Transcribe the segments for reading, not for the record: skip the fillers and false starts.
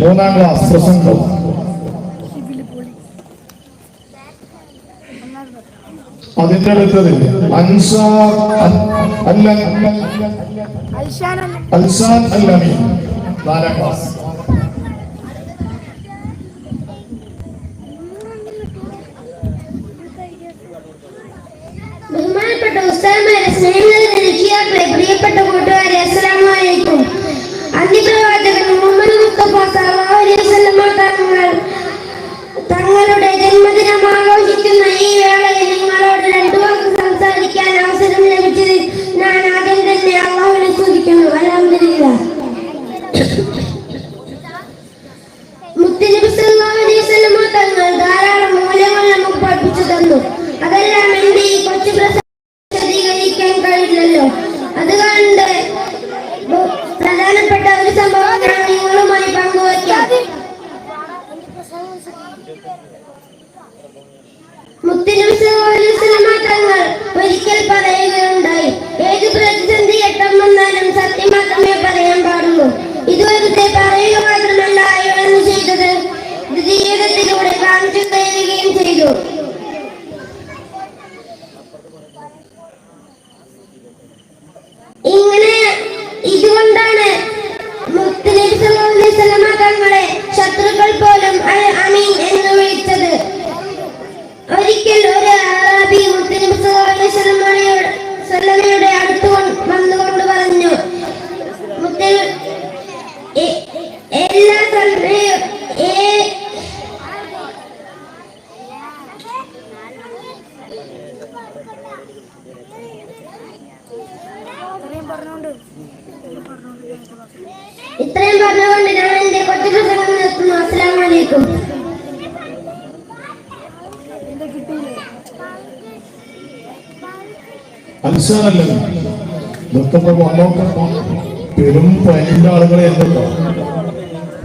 മൂന്നാം ക്ലാസ് പ്രസംഗം. അതിന്റെ അടുത്തത് അൽസാൻ അൽ-അമീൻ നാലാം ക്ലാസ്. ബഹുമാനപ്പെട്ട ഉസ്താദുമാരെ, സ്നേഹിതരെ, രക്ഷിതാക്കളെ, പ്രിയപ്പെട്ട കൂട്ടുകാരെ, അസ്സലാമു അലൈക്കും. അന്ത്യപ്രവാചകൻ മുഹമ്മദ് മുസ്തഫ സല്ലല്ലാഹു അലൈഹി വസല്ലം തങ്ങളുടെ ജന്മദിനം ആഘോഷിക്കുന്ന ഈ വേളയിൽ നിങ്ങളോട് രണ്ടു വാക്ക് സംസാരിക്കാൻ അവസരം ലഭിച്ചതിൽ ഞാൻ ആദ്യം തന്നെ അല്ലാഹുവിനെ സ്തുതിക്കുന്നു. അൽഹംദുലില്ലാഹ്. മുത്തുനബി സല്ലല്ലാഹു അലൈഹി വസല്ലം തങ്ങൾ ധാരാളം മൂല്യങ്ങൾ നമുക്ക് പഠിപ്പിച്ചു തന്നു. അതെല്ലാം എന്റെ ഈ കൊച്ചു പ്രസംഗീകരിക്കാൻ കഴിയില്ലല്ലോ. അതുകൊണ്ട് പ്രധാനപ്പെട്ട ഒരു സംഭവം ഞാൻ നിങ്ങളുമായി പങ്കുവയ്ക്കാം. മുത്തുനബി സല്ലല്ലാഹു അലൈഹി വസല്ലം തങ്ങൾ ഒരിക്കൽ പറയുകയുണ്ടായി, ഏത് പ്രതിസന്ധി ഘട്ടം വന്നാലും സത്യം മാത്രമേ പറയാൻ പാടുള്ളൂ. ഇത് വെറുതെ പറയുക മാത്രമല്ല അയാളെന്ന് ചെയ്തത്, ഇത് ജീവിതത്തിലൂടെ കാണിച്ചു തരികയും ചെയ്തു. ഇങ്ങനെ ഇതുകൊണ്ടാണ് മുത്തുനബി സല്ലല്ലാഹു അലൈഹി വസല്ലം തങ്ങളെ ശത്രുക്കൾ പോലും അൽ അമീൻ എന്ന് വിളിച്ചത്. ഒരിക്കൽ ഒരു അറബി മുത്തുനബി സല്ലല്ലാഹു അലൈഹി വസല്ലമയുടെ അടുത്ത് വന്നുകൊണ്ട് പറഞ്ഞു, എല്ലാ സമയവും ഇത്രയും പറഞ്ഞുകൊണ്ട് ഞാൻ എന്റെ കൊച്ചു പ്രസംഗം നിർത്തുന്നു. അസ്സലാമു അലൈക്കും. പെരും പനിന്റെ ആളുകളെ എന്തോ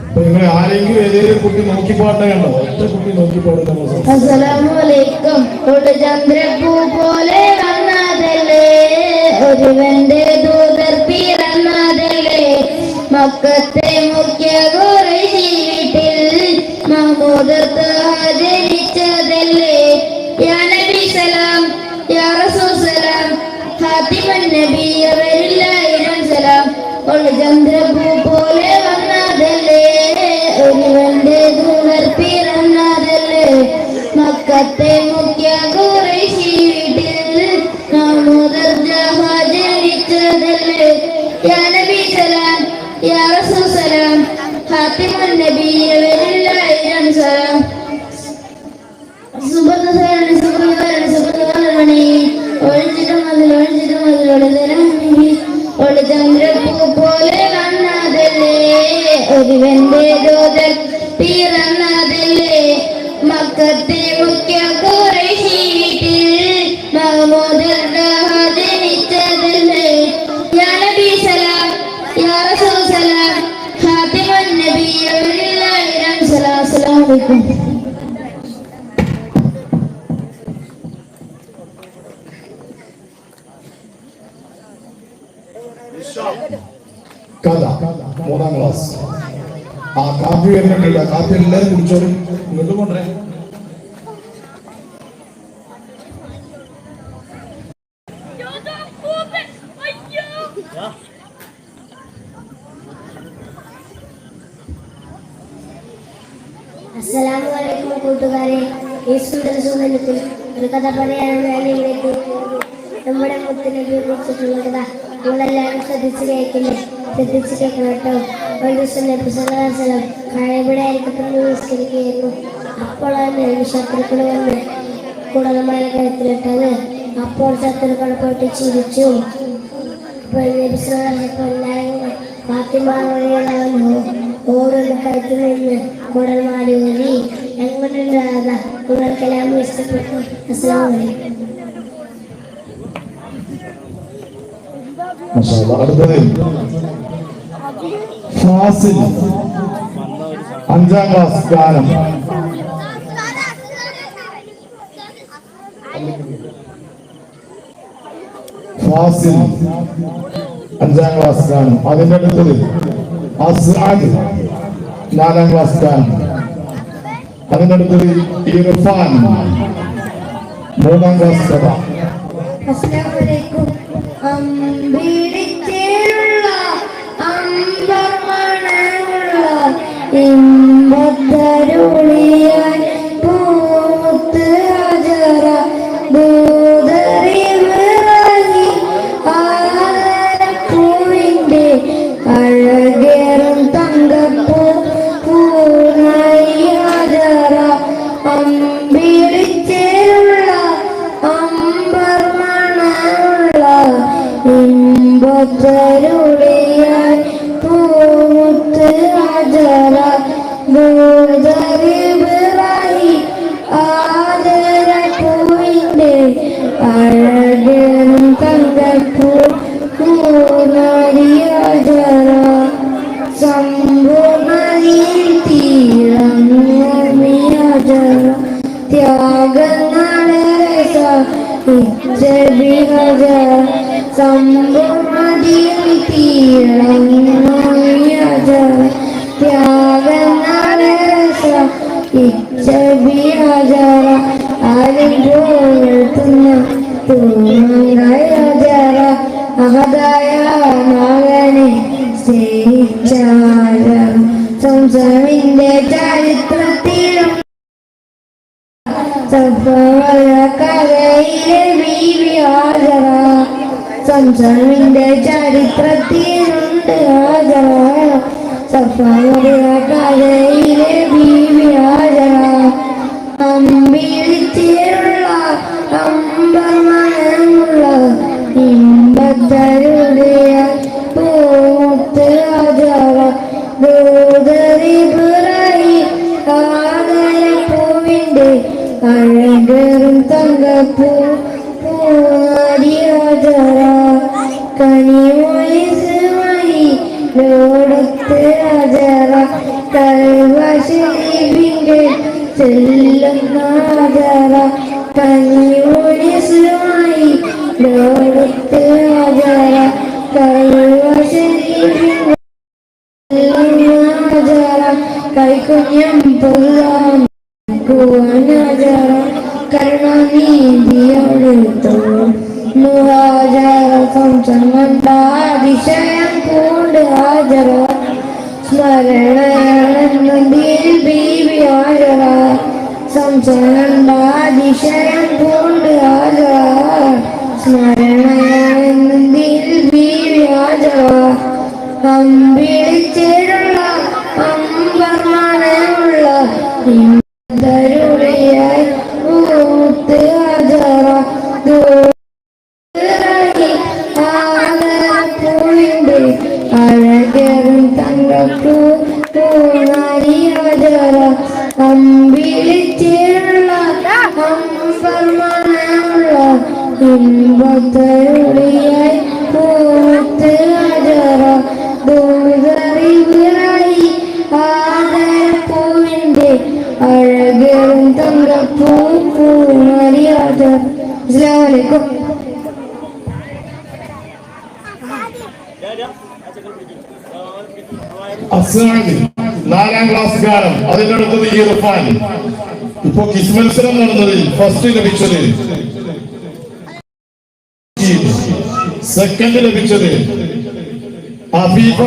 അപ്പൊ നിങ്ങൾ ആരെങ്കിലും ഏതെങ്കിലും കുട്ടി നോക്കിപ്പാട്ട കണ്ടോ? ഒറ്റ കുട്ടി നോക്കിപ്പാടുന്ന അസ്സലാമു അലൈക്കും. ഒരു ചന്ദ്രപ്പൂ പോലെ വന്നതല്ലേ, ഒരുവന്റെ ദൂതർ പിറന്നതല്ലേ, മക്കത്തെ മുഖ്യ ഖുറൈശി വീട്ടിൽ മഹ്മൂദത്ത് ആദരിച്ചതല്ലേ. യാ നബി സലാം, യാ റസൂൽ സലാം, ഖാതിമുൻ നബി അവരിലായിരം സലാം. ഒരു ചന്ദ്രപ്പൂ പോലെ വന്നതല്ലേ, ഒരുവന്റെ ദൂതർ പിറന്നതല്ലേ, മക്കത്തെ മുഖ്യ ഖുറൈശി വീട്ടിൽ മഹ്മൂദത്ത് ആദരിച്ചതല്ലേ. യാ നബി സലാം, യാ റസൂൽ സലാം, ഖാതിമുൻ നബി അവരിലായിരം സലാം. ഒരു ചന്ദ്രപ്പൂ പോലെ വന്നതല്ലേ, ഒരുവന്റെ ദൂതർ പിറന്നതല്ലേ, മക്കത്തെ മുഖ്യ ഖുറൈശി വീട്ടിൽ മഹ്മൂദത്ത് ആദരിച്ചതല്ലേ. യാ നബി സലാം, യാ റസൂൽ സലാം, ഖാതിമുൻ നബി അവരിലായിരം സലാം. അസ്സലാമു അലൈക്കും. കഥ മൂന്നാം ക്ലാസ്. ആ കാപ്പി വരുന്നുണ്ട്. കാപ്പി എല്ലാവരും കുടിച്ചോളും. ഇങ്ങോട്ട് കൊണ്ടേ. അസ്സലാമു അലൈക്കും കൂട്ടുകാരെ. ഈ സുന്ദര സുഗന്ധത്തിൽ ഒരു കഥ പറയാനാണ് ഞാൻ ഇവിടേക്ക്. നമ്മുടെ മുത്തുനബിയെ കുറിച്ചിട്ടുള്ള കഥ നിങ്ങളെല്ലാവരും ശ്രദ്ധിച്ചു കേൾക്കണം കേട്ടോ. ഒരു ദിവസം നബി സല്ലല്ലാഹു അലൈഹി വസല്ലം കഅബയുടെ അരികത്ത് നിസ്കരിക്കുകയായിരുന്നു. അപ്പോഴാണ് ശത്രുക്കൾ വന്ന് കുടലമായ കഴുത്തിലിട്ടത്. അപ്പോൾ ശത്രുക്കൾ പോയിട്ട് ചിരിച്ചു. അപ്പോൾ നബി സല്ലല്ലാഹു അലൈഹി വസല്ലം ഫാത്തിമ ഓരോന്ന് കഴുത്തിൽ നിന്ന് കുടൽമാടി ഊരി. എങ്ങോട്ടുണ്ടാകാ നിങ്ങൾക്കെല്ലാം ഇഷ്ടപ്പെട്ടു. അസ്സലാമു അലൈക്കും. അടുത്തത് ഫാസിൽ അഞ്ചാം ക്ലാസ് ഗാനം. ഫാസിൽ അഞ്ചാം ക്ലാസ് ഗാനം. അതിന്റെ അടുത്തത് അസ്ആദ് 4ാം ക്ലാസ്സുകാരൻ. അതിനടുത്തത് ഇർഫാൻ 3ാം ക്ലാസ്സുകാരൻ. അസ്സലാമലൈക്കും. അമ്പിളിച്ചേലുള്ള അമ്പർമണമുള്ള ഇമ്പത്തരുളിയാൻ പൂത്ത് ഹജറ ദൂതറിവിറങ്ങി ആദരപ്പൂവിന്റെ അഴകേറും തങ്കപ്പൂ പൂനായി ഹജറ. അമ്പിളിച്ചേലുള്ള അമ്പർമണമുള്ള ഇമ്പത്തരുളിയാൻ പൂത്ത് ഹജറ ദൂതറിവിറങ്ങി ആദരപ്പൂവിന്റെ അഴകേറും തങ്കപ്പൂ പൂനായി ഹജറ. സമ്പൂർണ്ണയിൽ തീരങ്ങി ഹജറ ത്യാഗങ്ങളെ സഹിച്ചബി ഹജറ. സമ്പൂർണ്ണയിൽ തീരങ്ങി ഹജറ ത്യാഗങ്ങളെ സഹിച്ചബി ഹജറ. ആരും പോഴ്ത്തുന്ന തൂങ്ങായ ഹജറ അഹദായ മകനെ സ്നേഹിച്ചാര. സംസമിന്റെ ചരിത്രത്തിലും കഥയിലെ ബീവി ഹാജറ. സംസമിന്റെ ചരിത്രത്തിലുണ്ട് ഹാജറ. കഥയിലെ ബീവി ഹാജറ. അമ്പിളിച്ചേലുള്ള അമ്പർമണമുള്ള ഇമ്പത്തരുളിയ പൂത്ത് ഹജറ ദൂതറിവിറങ്ങി ആദരപ്പൂവിന്റെ അഴകേറും തങ്കപ്പൂ പൂനാരി ഹജറ. കനിമൊഴിസുമായി ലോടത്ത് ഹജറ കൽവശരീഫിന്റെ ചെല്ലുന്ന ഹജറ. കനിമൊഴിസുമായി ലോടത്ത് ഹജറ കൽവശരീഫിന്റെ ചെല്ലുന്ന ഹജറ. കൈകുഞ്ഞം പൊല്ലാം ഹജറ കരുണാനീതിയോട് തോന്നു ഹജറ. സംസമണ്ട അതിശയം പൂണ്ട് ഹജറ സ്മരണയിൽ ബീവി ഹജറ. സംസമണ്ട അതിശയം പൂണ്ട് ഹജറ സ്മരണയിൽ ബീവി ഹജറ. അമ്പിളിച്ചേലുള്ള അമ്പർമണമുള്ള ഇമ്പത്തരുളിയായി പൂത്ത് ഹജറ ദൂതറിവിറങ്ങി ആദരപ്പൂവിന്റെ അഴകേറും തങ്കപ്പൂ പൂനാരി ഹജറ. അമ്പിളിച്ചേലുള്ള അമ്പർമണമുള്ള ഇമ്പത്തരുളിയായി പൂത്ത് ഹജറ ദൂതറിവിറങ്ങി ആദരപ്പൂവിന്റെ അഴകേറും തങ്കപ്പൂ പൂനാരി ഹജറ. അസ്സലാമു അലൈക്കും. അസ്സാമി 4ാം ക്ലാസ്സുകാരൻ. അതിനടുത്തത് ഇർഫാൻ. ഇപ്പൊ ക്വിസ് മത്സരം നടന്നതിൽ ഫസ്റ്റ് ലഭിച്ചത്, സെക്കൻഡ് ലഭിച്ചത് അഫീഫ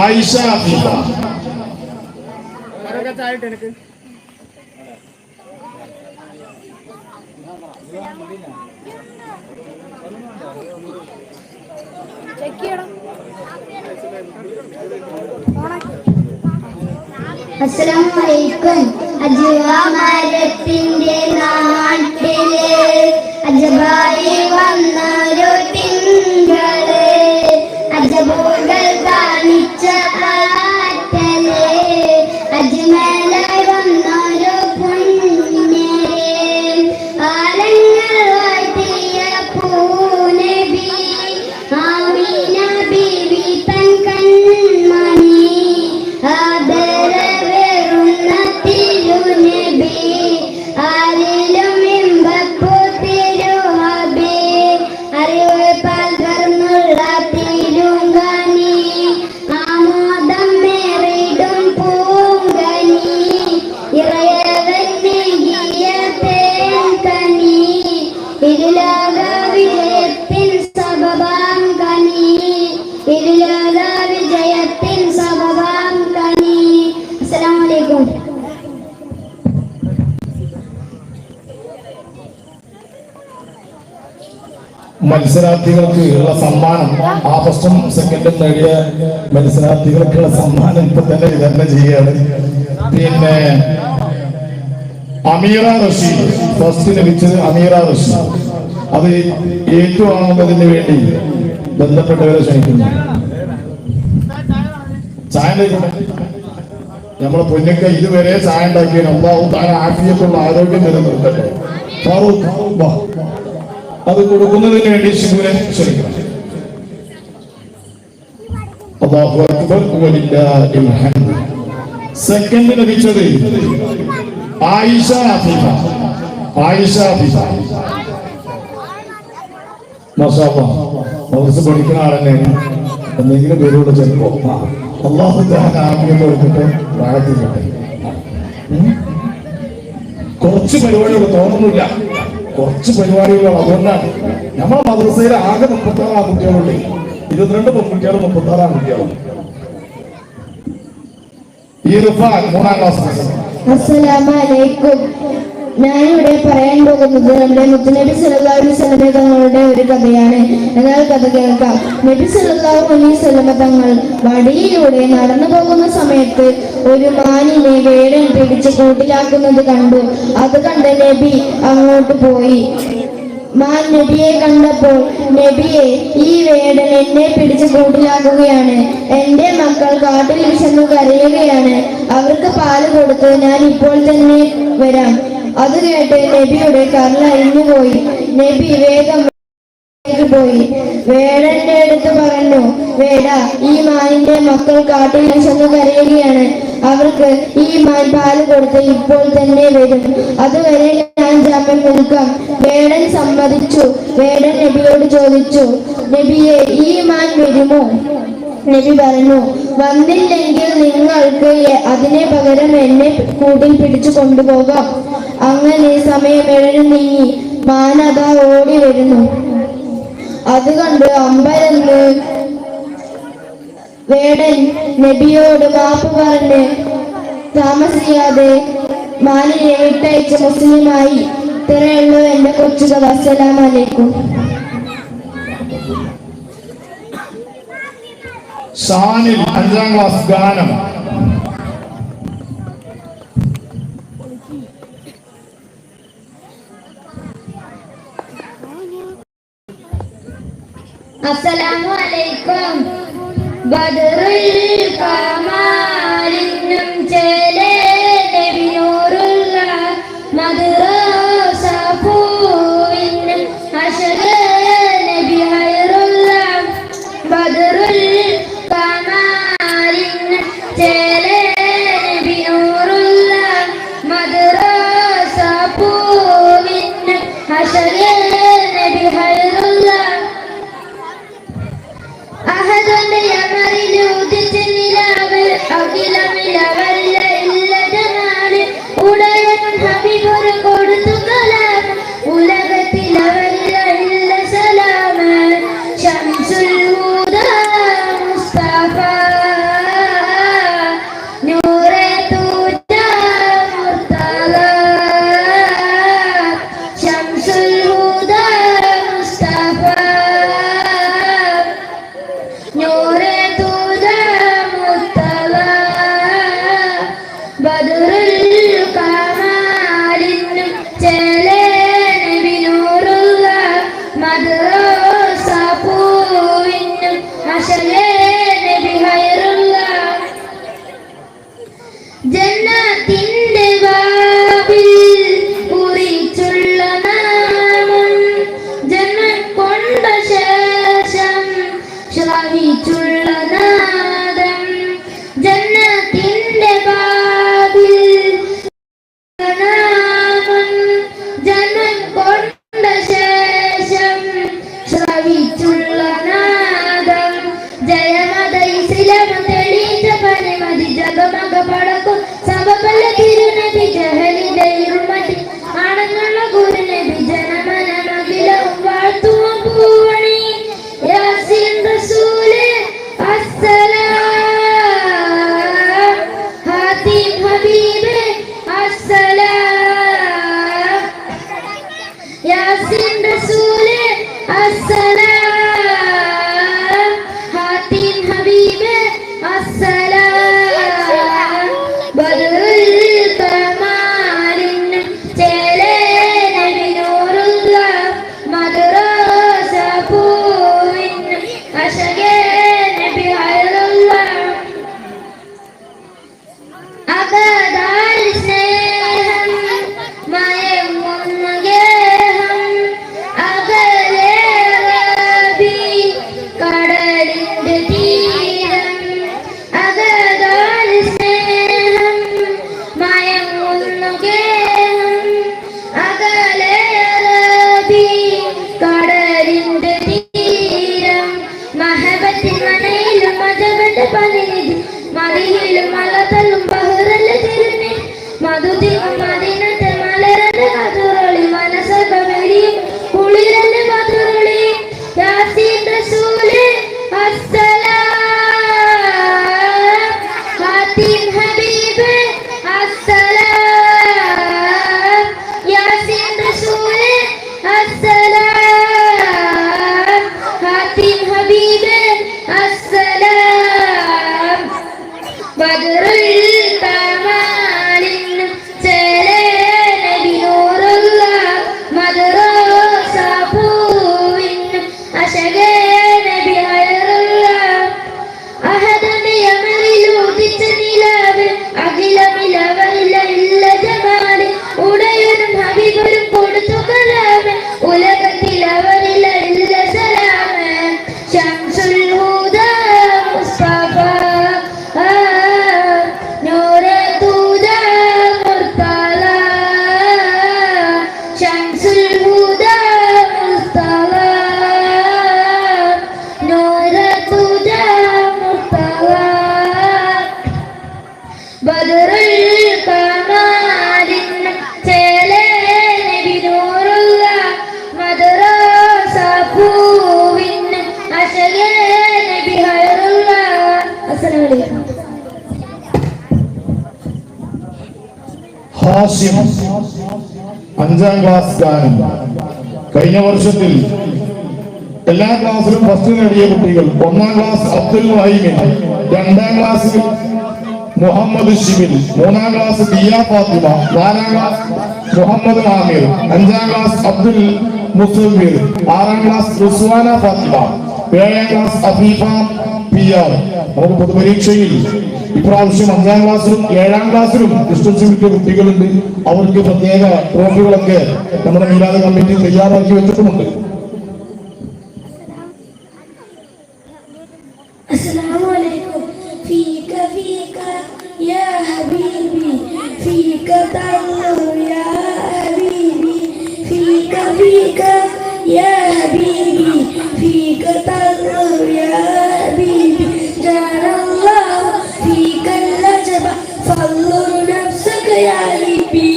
ആയിഷ അഫീഫ. അസ്സലാമലൈക്കും. അജുവാമരത്തിന്റെ നാട്ടിലെ അജബായി വന്നൊരു തിങ്കള് അജബുകൾ കാണിച്ച കാറ്റല് അജ്മലായി വന്നൊരു പുണ്യരെ ആലങ്ങൾ വാഴ്ത്തിയ പൂനബി ആമീന ബീവി തൻ കൺമണി ആദരവേറുന്ന തിരുനബി ആരിലും ഇമ്പപ്പൂ തിരുഹബി അറിവ് പകർന്നുള്ള തിരുങ്കാന മത്സരാർത്ഥികൾക്ക് ഉള്ള സമ്മാനം, ആ ഫസ്റ്റും സെക്കൻഡും നേടിയ മത്സരാർത്ഥികൾക്കുള്ള സമ്മാനം ഇപ്പൊ തന്നെ വിതരണം ചെയ്യാണ്. പിന്നെ അമീറ റഷീദ് ഫസ്റ്റ് ലഭിച്ചത് അമീറ റഷീദ്. അത് ഏറ്റുവാങ്ങുന്നതിന് വേണ്ടി ബന്ധപ്പെട്ടവരെ ക്ഷണിക്കുന്നു. ചായ നമ്മളെ പൊന്നൊക്കെ ഇതുവരെ ചായ ഉണ്ടാക്കിയ അള്ളാഹു താൻ ആഫിയത്തുള്ള ആരോഗ്യം നിലനിർത്തട്ടെ. ഫാറൂഖ് അത് കൊടുക്കുന്നതിന് വേണ്ടി ശിവനെ ക്ഷണിക്കണം. അല്ലാഹു അക്ബർ വലില്ലാഹിൽ ഹംദ്. സെക്കൻഡ് ലഭിച്ചത് ആയിഷ അഫീഫ. ആയിഷ അഫീഫ മദ്രസ പഠിക്കുന്ന ആളെന്നെയാണ്. എന്തെങ്കിലും പേരോട് ചെലപ്പോ അള്ളാഹു ആഗ്രഹം കൊടുത്തിട്ട് പ്രാർത്ഥിക്കട്ടെ. കുറച്ച് പരിപാടികൾ തോന്നുന്നില്ല, കുറച്ച് പരിപാടികൾ. അതുകൊണ്ടാണ് നമ്മളെ മദ്രസയിൽ ആകെ 36 ആൺകുട്ടികളുണ്ട്, 22 പെൺകുട്ടികളും 36 ആൺകുട്ടികളും. ഈ റിഫാൻ 3ാം ക്ലാസ്. അസ്സലാമു അലൈക്കും. ഞാനിവിടെ പറയാൻ പോകുന്നത് നമ്മുടെ മുത്തുനബി സല്ലല്ലാഹു അലൈഹി വസല്ലം തങ്ങളുടെ ഒരു കഥയാണ്. എന്നാൽ കഥ കേൾക്കാം. നബി സല്ലല്ലാഹു അലൈഹി വസല്ലം തങ്ങൾ വഴിയിലൂടെ നടന്നു പോകുന്ന സമയത്ത് ഒരു മാനിനെ വേടൻ പിടിച്ച് കൂട്ടിലാക്കുന്നത് കണ്ടു. അത് കണ്ട് നബി അങ്ങോട്ട് പോയി. മാൻ നബിയെ കണ്ടപ്പോൾ, നബിയെ, ഈ വേടൻ എന്നെ പിടിച്ച് കൂട്ടിലാക്കുകയാണ്. എന്റെ മക്കൾ കാട്ടിൽ വിശന്നു കരയുകയാണ്. അവർക്ക് പാല് കൊടുത്ത് ഞാൻ ഇപ്പോൾ തന്നെ വരാം. അത് കേട്ട് നബിയുടെ കരളരിഞ്ഞു പോയി. നബി വേഗം പോയി വേടന്റെ അടുത്ത് പറഞ്ഞു, വേട, ഈ മാനിന്റെ മക്കൾ കാട്ടിൽ വിശന്നു കരയുകയാണ്. അവർക്ക് ഈ മാൻ പാല് കൊടുത്ത് ഇപ്പോൾ തന്നെ വരും. അതുവരെ ഞാൻ ജാമ്യം നിൽക്കാം. വേടൻ സമ്മതിച്ചു. വേടൻ നബിയോട് ചോദിച്ചു, നബിയെ, ഈ മാൻ വരുമോ? നബി പറഞ്ഞു, വന്നില്ലെങ്കിൽ നിങ്ങൾക്ക് അതിനെ പകരം എന്നെ കൂട്ടിൽ പിടിച്ചു കൊണ്ടുപോകാം. അങ്ങനെ സമയം എഴഞ്ഞു നീങ്ങി. മാനത ഓടി വരുന്നു. അത് കണ്ട് അമ്പരന്ന് വേടൻ നബിയോട് മാപ്പ് പറഞ്ഞ് താമസിയാതെ മാനിനെ വിട്ടയച്ച് മുസ്ലിമായി. ഇത്രയുള്ളൂ എന്റെ കൊച്ചു കഥ. അസ്സലാമു അലൈക്കും. ഷാനിൽ 5ാം ക്ലാസ് ഗാനം. അസ്സലാമു അലൈക്കും. ബദറുൽ കമാലിനും ചേലേ നബിയൂറുള്ള മദ്റസ പൂവിനും അശറ നബി ഹൈറുള്ള. ബദറുൽ കമാലിനും ചേലേ നബിയൂറുള്ള മദ്റസ പൂവിനും അശറ നബി ഹൈറുള്ള. അഹദന്റെ യമറിലൂതിച്ച് നിലാവ് അഖിലമിലവല്ല ഇല്ല ജനാല്. ഉടയൻ ഹബീബൊരു കൊടുത്തു കലാം. ഉലകത്തിലവല്ല ഇല്ല സലാം. ശംസുൽ ഹുദാ മുസ്തഫ നൂറെ തൂജ മുർത്തള. ശംസുൽ ഹുദാ മുസ്തഫ നൂറെ തൂജ മുർത്തള. ബദറുൽ കമാലിനും ചേലേ നബി നൂറുള്ള മദ്റസ പൂവിനും അശലേ നബി ഹൈറുള്ള. ജന്നത്തിന്റെ വാതിൽ കുറിച്ചുള്ള നാമം ജന്മം കൊണ്ട ശേഷം ശ്രവിച്ചുള്ള നാദം. ജന്നത്തിന്റെ വാതിൽ നാമം ജന്മം കൊണ്ട ശേഷം ശ്രവിച്ചുള്ള നാദം. ജയമത ഇസ്ലാം തെളിയിച്ച പരമതി ജഗമക പടക്കും സഭ അകതാൽ സ്നേഹം മയങ്ങുന്ന ഗേഹം അകലെ റബി കടലിന്റെ തീരം അകതാൽ സ്നേഹം മയങ്ങുന്ന ഗേഹം അകലെ റബി കടലിന്റെ തീരം മഹബത്തിൻ മനയിലും മജബന്റെ പതിനിധി മതിയിലും മലതല്ലും ബഹ്റല്ലേ തിരുമി മധുതിങ്ങും മദീനത്തെ മലരന്റെ കതുറളി മനസ്സകമെരിയും കുളിരന്റെ മധുരളി യാസീൻ റസൂലേ അസ്സലാം ഹാത്തിം ഹബീബേ അസ്സലാം യാസീൻ റസൂലേ അസ്സലാം ഹാത്തിം ഹബീബേ അസ്സലാം ബദറുൽ കമാലിൻ ചേലേ നബി നൂറുള്ള മദ്റസ പൂവിൻ അശകേ നബി ഹൈറുള്ള അഹദന്റെ യമറിൽ ഉദിച്ച നിലാവ് അഖിലമിലവറില്ല ഇല്ല ജമാല് ഉടയനും ഹബീബരും കൊടുത്തു കലാമ് ഉലകത്തിൽ അവരില്ല ഇല്ല സലാമ് ശംസുൽ ഹുദ മുസ്തഫ നൂറെ തൂജ മുർത്തല ശംസുൽ ഹുദ മുസ്തഫ നൂറെ തൂജ മുർത്തല ബദറുൽ കമാലിൻ ചേലേ നബി നൂറുള്ള മദ്റസ പൂവിൻ അശകേ നബി ഹൈറുള്ള. അസ്സലാമു അലൈക്കും. ഹാഷിം 5ാം ക്ലാസ് ഗാനം. കഴിഞ്ഞ വർഷത്തിൽ എല്ലാ ക്ലാസ്സിലും ഫസ്റ്റ് നേടിയ കുട്ടികൾ 1ാം ക്ലാസ് അബ്ദുൽ വഹീമിൻ, 2ാം ക്ലാസ്സിൽ മുഹമ്മദ് ഷിബിൽ, 3ാം ക്ലാസ് ദിയ ഫാത്തിമ, 4ാം ക്ലാസ് മുഹമ്മദ് ആമിർ, 5ാം ക്ലാസ് അബ്ദുൽ മുസവ്വിർ, 6ാം ക്ലാസ് റുസ്വാന ഫാത്തിമ, 7ാം ക്ലാസ് അഫീഫ പി ആർ. നമുക്ക് പൊതുപരീക്ഷയിൽ ഇപ്രാവശ്യം 5ാം ക്ലാസ്സിലും 7ാം ക്ലാസ്സിലും ഡിസ്റ്റൻസ് കിട്ടിയ കുട്ടികളുണ്ട്. അവർക്ക് പ്രത്യേക ട്രോഫികളൊക്കെ നമ്മുടെ മീലാദ് കമ്മിറ്റി തയ്യാറാക്കി വെച്ചിട്ടുമുണ്ട്. السلام عليكم. فيك فيك يا حبيبي فيك تنظر يا حبيبي فيك فيك يا حبيبي فيك تنظر يا حبيبي جعل الله فيك العجب فانظر نفسك يا حبيبي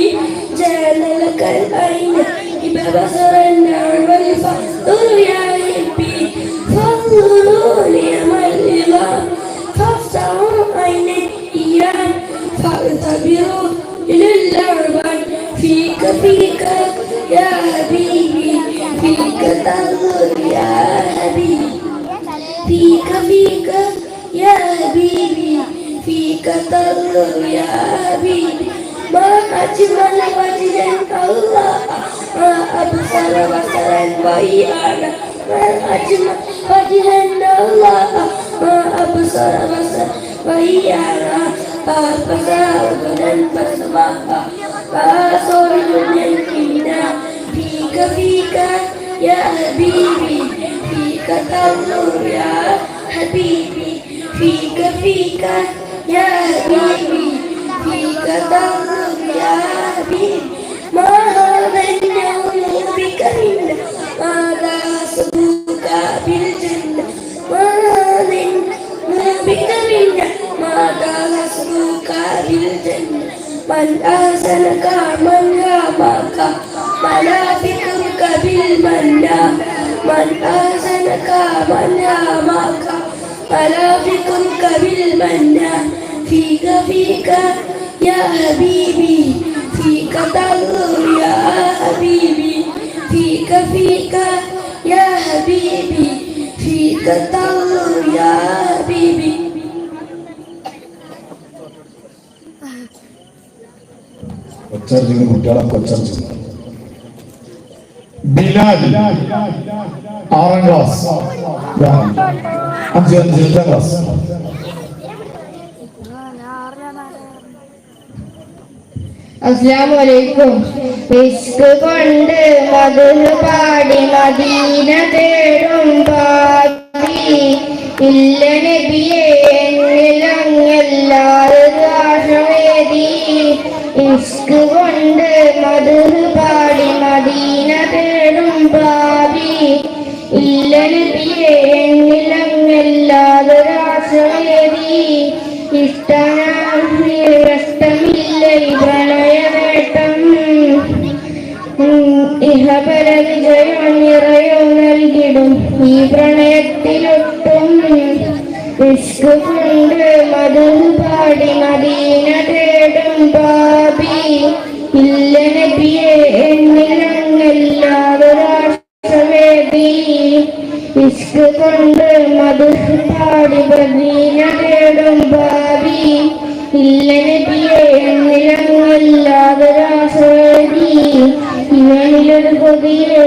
جعل لك العين ببصر النعم فانظر يا حبيبي فانظروا نعم الإله فافتحوا عين إيران فاعتبروا إلى الأربعين فيك فيك يا حبيبي فيك تنظر يا حبيبي فيك فيك يا حبيبي فيك تنظر يا حبيبي ما أجمل وجه الله ما أبصر بصرا وإيانا ما أجمل وجه الله ما أبصر بصرا وإيانا ما أبصر بصرا ما صور يمكننا فيك فيك يا حبيبي فيك تنظر يا حبيبي فيك فيك يا حبيبي فيك تنظر يا حبيبي ما هذا النوم بك منا ماذا سبوك بالجنة ما هذا النوم بك منا ماذا سبوك بالجنة من أحسنك من هامك منافقك بالمنى من أحسنك من هامك منافقك بالمنى فيك فيك يا حبيبي فيك تنظر يا حبيبي فيك فيك يا حبيبي فيك تنظر يا حبيبي. ബിലാൽ 6ാം ക്ലാസ് 5 ക്ലാസ് അസ്സലാമു അലൈക്കും. ഇഷ്ക് കൊണ്ട് മധു പാടി മദീന തേടും പാപി ഇല്ല നബിയെ എന്നിലങ്ങല്ലാതൊരു ആശവേദി. ഇഷ്ക് കൊണ്ട് മധു പാടി മദീന തേടും പാപി ഇല്ല നബിയെ എന്നിലങ്ങല്ലാതൊരു ആശവേദി. ഇഷ്ടമില്ല ഈ പ്രണയവേട്ടം ഇഹപര വിജയം നിറയോ നൽകിടും ഈ പ്രണയത്തിലൊട്ടും. ഇഷ്ക് കൊണ്ട് മധു പാടി മദീന തേടും പാപി ഇല്ല നബിയെ എന്നിലങ്ങല്ലാതൊരാശവേദി. ഇഷ്ക് കൊണ്ട് മധു പാടി മദീന തേടും പാപി ഇല്ല നബിയെ എന്നിലങ്ങല്ലാതൊരാശവേദി. ഇവനിലൊരു കൊതിയെ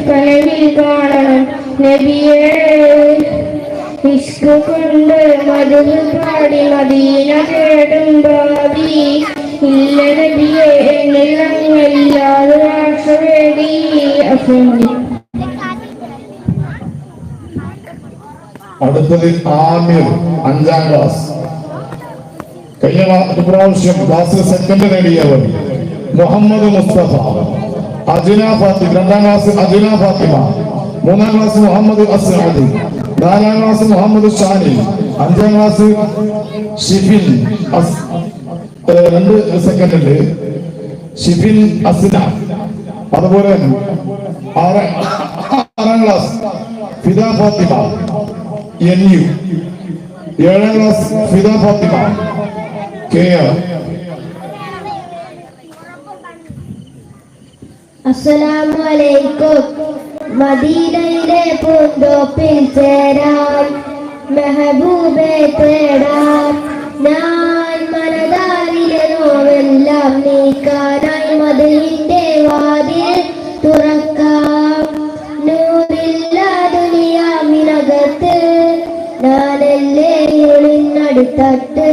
കനവിൽ കാണണം നബിയെ. ഇഷ്ക് കൊണ്ട് മധു പാടി മദീന തേടും പാപി ഇല്ല നബിയെ എന്നിലങ്ങല്ലാതൊരാശവേദി. അടുത്തത് ആമിർ 5ാം ക്ലാസ്. കഴിഞ്ഞ പ്രാവശ്യം ക്ലാസ്സിൽ സെക്കൻഡ് നേടിയവർ മുഹമ്മദ് മുസ്തഫ. അജ്ന ഫാത്തിമ 2ാം ക്ലാസ് അജ്ന ഫാത്തിമ. 3ാം ക്ലാസ് മുഹമ്മദ് അസ്അദ്. 4ാം ക്ലാസ് മുഹമ്മദ് ഷാനി. 5ാം ക്ലാസ് ഷിഫിൻ 2 സെക്കൻഡ് ഉണ്ട് ഷിഫിൻ അസ്ന. അതുപോലെ 6ാം ക്ലാസ് ഫിദ ഫാത്തിമ NU. 7ാം ക്ലാസ് ഫിദ ഫാത്തിമ KR. അസ്സലാമു അലൈക്കും. മദീനയിലെ പൂന്തോപ്പിൽ ചേരാൻ മെഹബൂബെ തേടാൻ ഞാൻ മനതാരിലെ നോവെല്ലാം നീക്കാനായി മദീനയുടെ വാതിൽ തുറക്കാം. നൂറില്ല ദുനിയാവിനകത്ത് ഞാനല്ലേ ഇരുളിനടുത്തട്ട്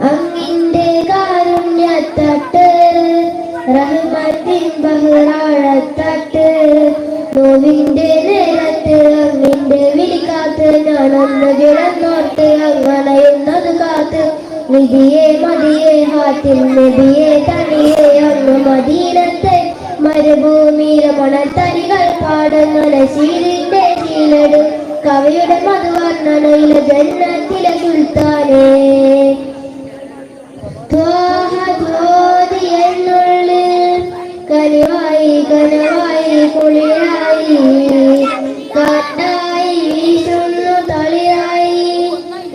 അങ്ങിന്റെ കാരുണ്യത്തട്ട് റഹ്മത്തിൻ ബഹുറാഴത്തട്ട് നോവിന്റെ നേരത്ത് അങ്ങിന്റെ വിളിക്കാത്ത് ഞാനൊന്ന് കിടന്നോർത്ത് അങ്ങനയുന്നത് കാത്ത് നിധിയെ മതിയെ ഹാത്തിൽ നബിയെ തനിയെ അങ്ങ് മദീനത്തെ മരുഭൂമിയിലെ മണൽത്തരികൾ പാടുന്ന നസീറിന്റെ ശീലടും കവിയുടെ മധുവർണ്ണനയിലെ ജന്നത്തിലെ സുൽത്താനേ. എന്നുള്ളിൽ കനിവായി കനവായി കുളിരായി കാറ്റായി വീശുന്നു തളിരായി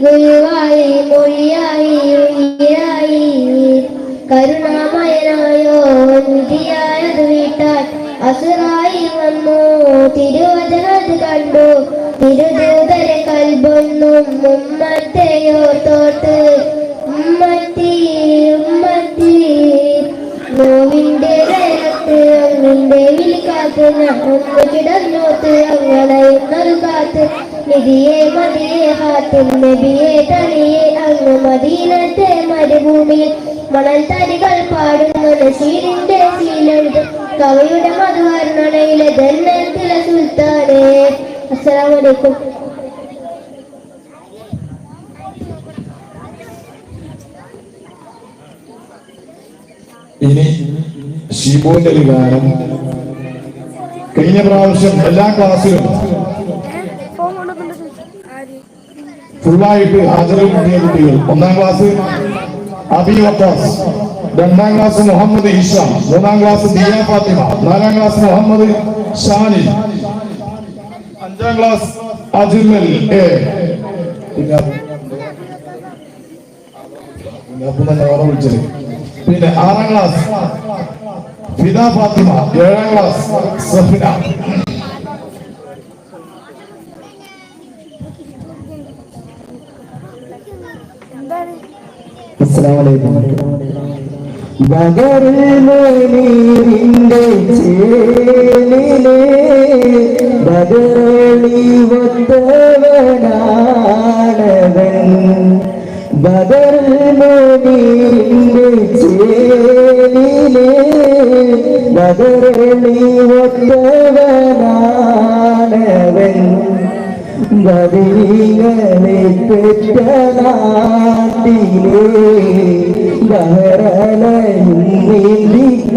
ഗുരുവായി മൊഴിയായി ഉയരായി കരുണാമയനായോ വിധിയായത് വീട്ടാൻ അസുറായി വന്നു തിരുവചനത് കണ്ടു തിരുദൂതരെ കൽബൊന്നും ഉമ്മത്തെയോ തോട്ട് ഉമ്മത്തി ഉമ്മത്തി നോവിന്റെ നേരത്ത് അങ്ങിന്റെ വിളിക്കാത്ത് ഒന്ന് കിടന്നോത്ത് അങ്ങനെയൊന്നൊരു കാത്ത് നിധിയെ മതിയെ ഹാത്തിൽ നബിയെ തനിയെ അങ്ങ് മദീനത്തെ മരുഭൂമിയിൽ മണൽ തരികൾ പാടുന്ന നസീറിന്റെ ശീലെഴുത് കവിയുടെ മധുവർണ്ണനയിലെ ജന്നത്തിലെ സുൽത്താനേ. അസ്സലാമു അലൈക്കും. ഇനി ഷിബുവിന്റെ ഒരു ഗാനം. കഴിഞ്ഞ പ്രാവശ്യം എല്ലാ ക്ലാസ്സിലും ഫുള്ളായിട്ട് ഹാജറിൽ കിട്ടിയ കുട്ടികൾ 1ാം ക്ലാസ് അബി വക്കാസ്, 2ാം ക്ലാസ് മുഹമ്മദ് ഇഷാം, 3ാം ക്ലാസ് ദിയ ഫാത്തിമ, 4ാം ക്ലാസ് മുഹമ്മദ് ഷാനി, 5ാം ക്ലാസ് അജ്മൽ എ. പിന്നെ 6ാം ക്ലാസ് ഫിദ ഫാത്തിമ, 7ാം ക്ലാസ് സഫിന. അസ്സലാമു അലൈക്കും. ബദറുൽ മുനീറിന്റെ ചേലിലെ ബദറളി വത്തവനാണവൻ. ബദറുൽ മുനീറിന്റെ ചേലിലെ ബദറണി ഒറ്റവനാണവൻ ബദരീങ്ങളെ പെറ്റ നാട്ടിലെ ബഹറലയും നീന്തിപ്പോയവൻ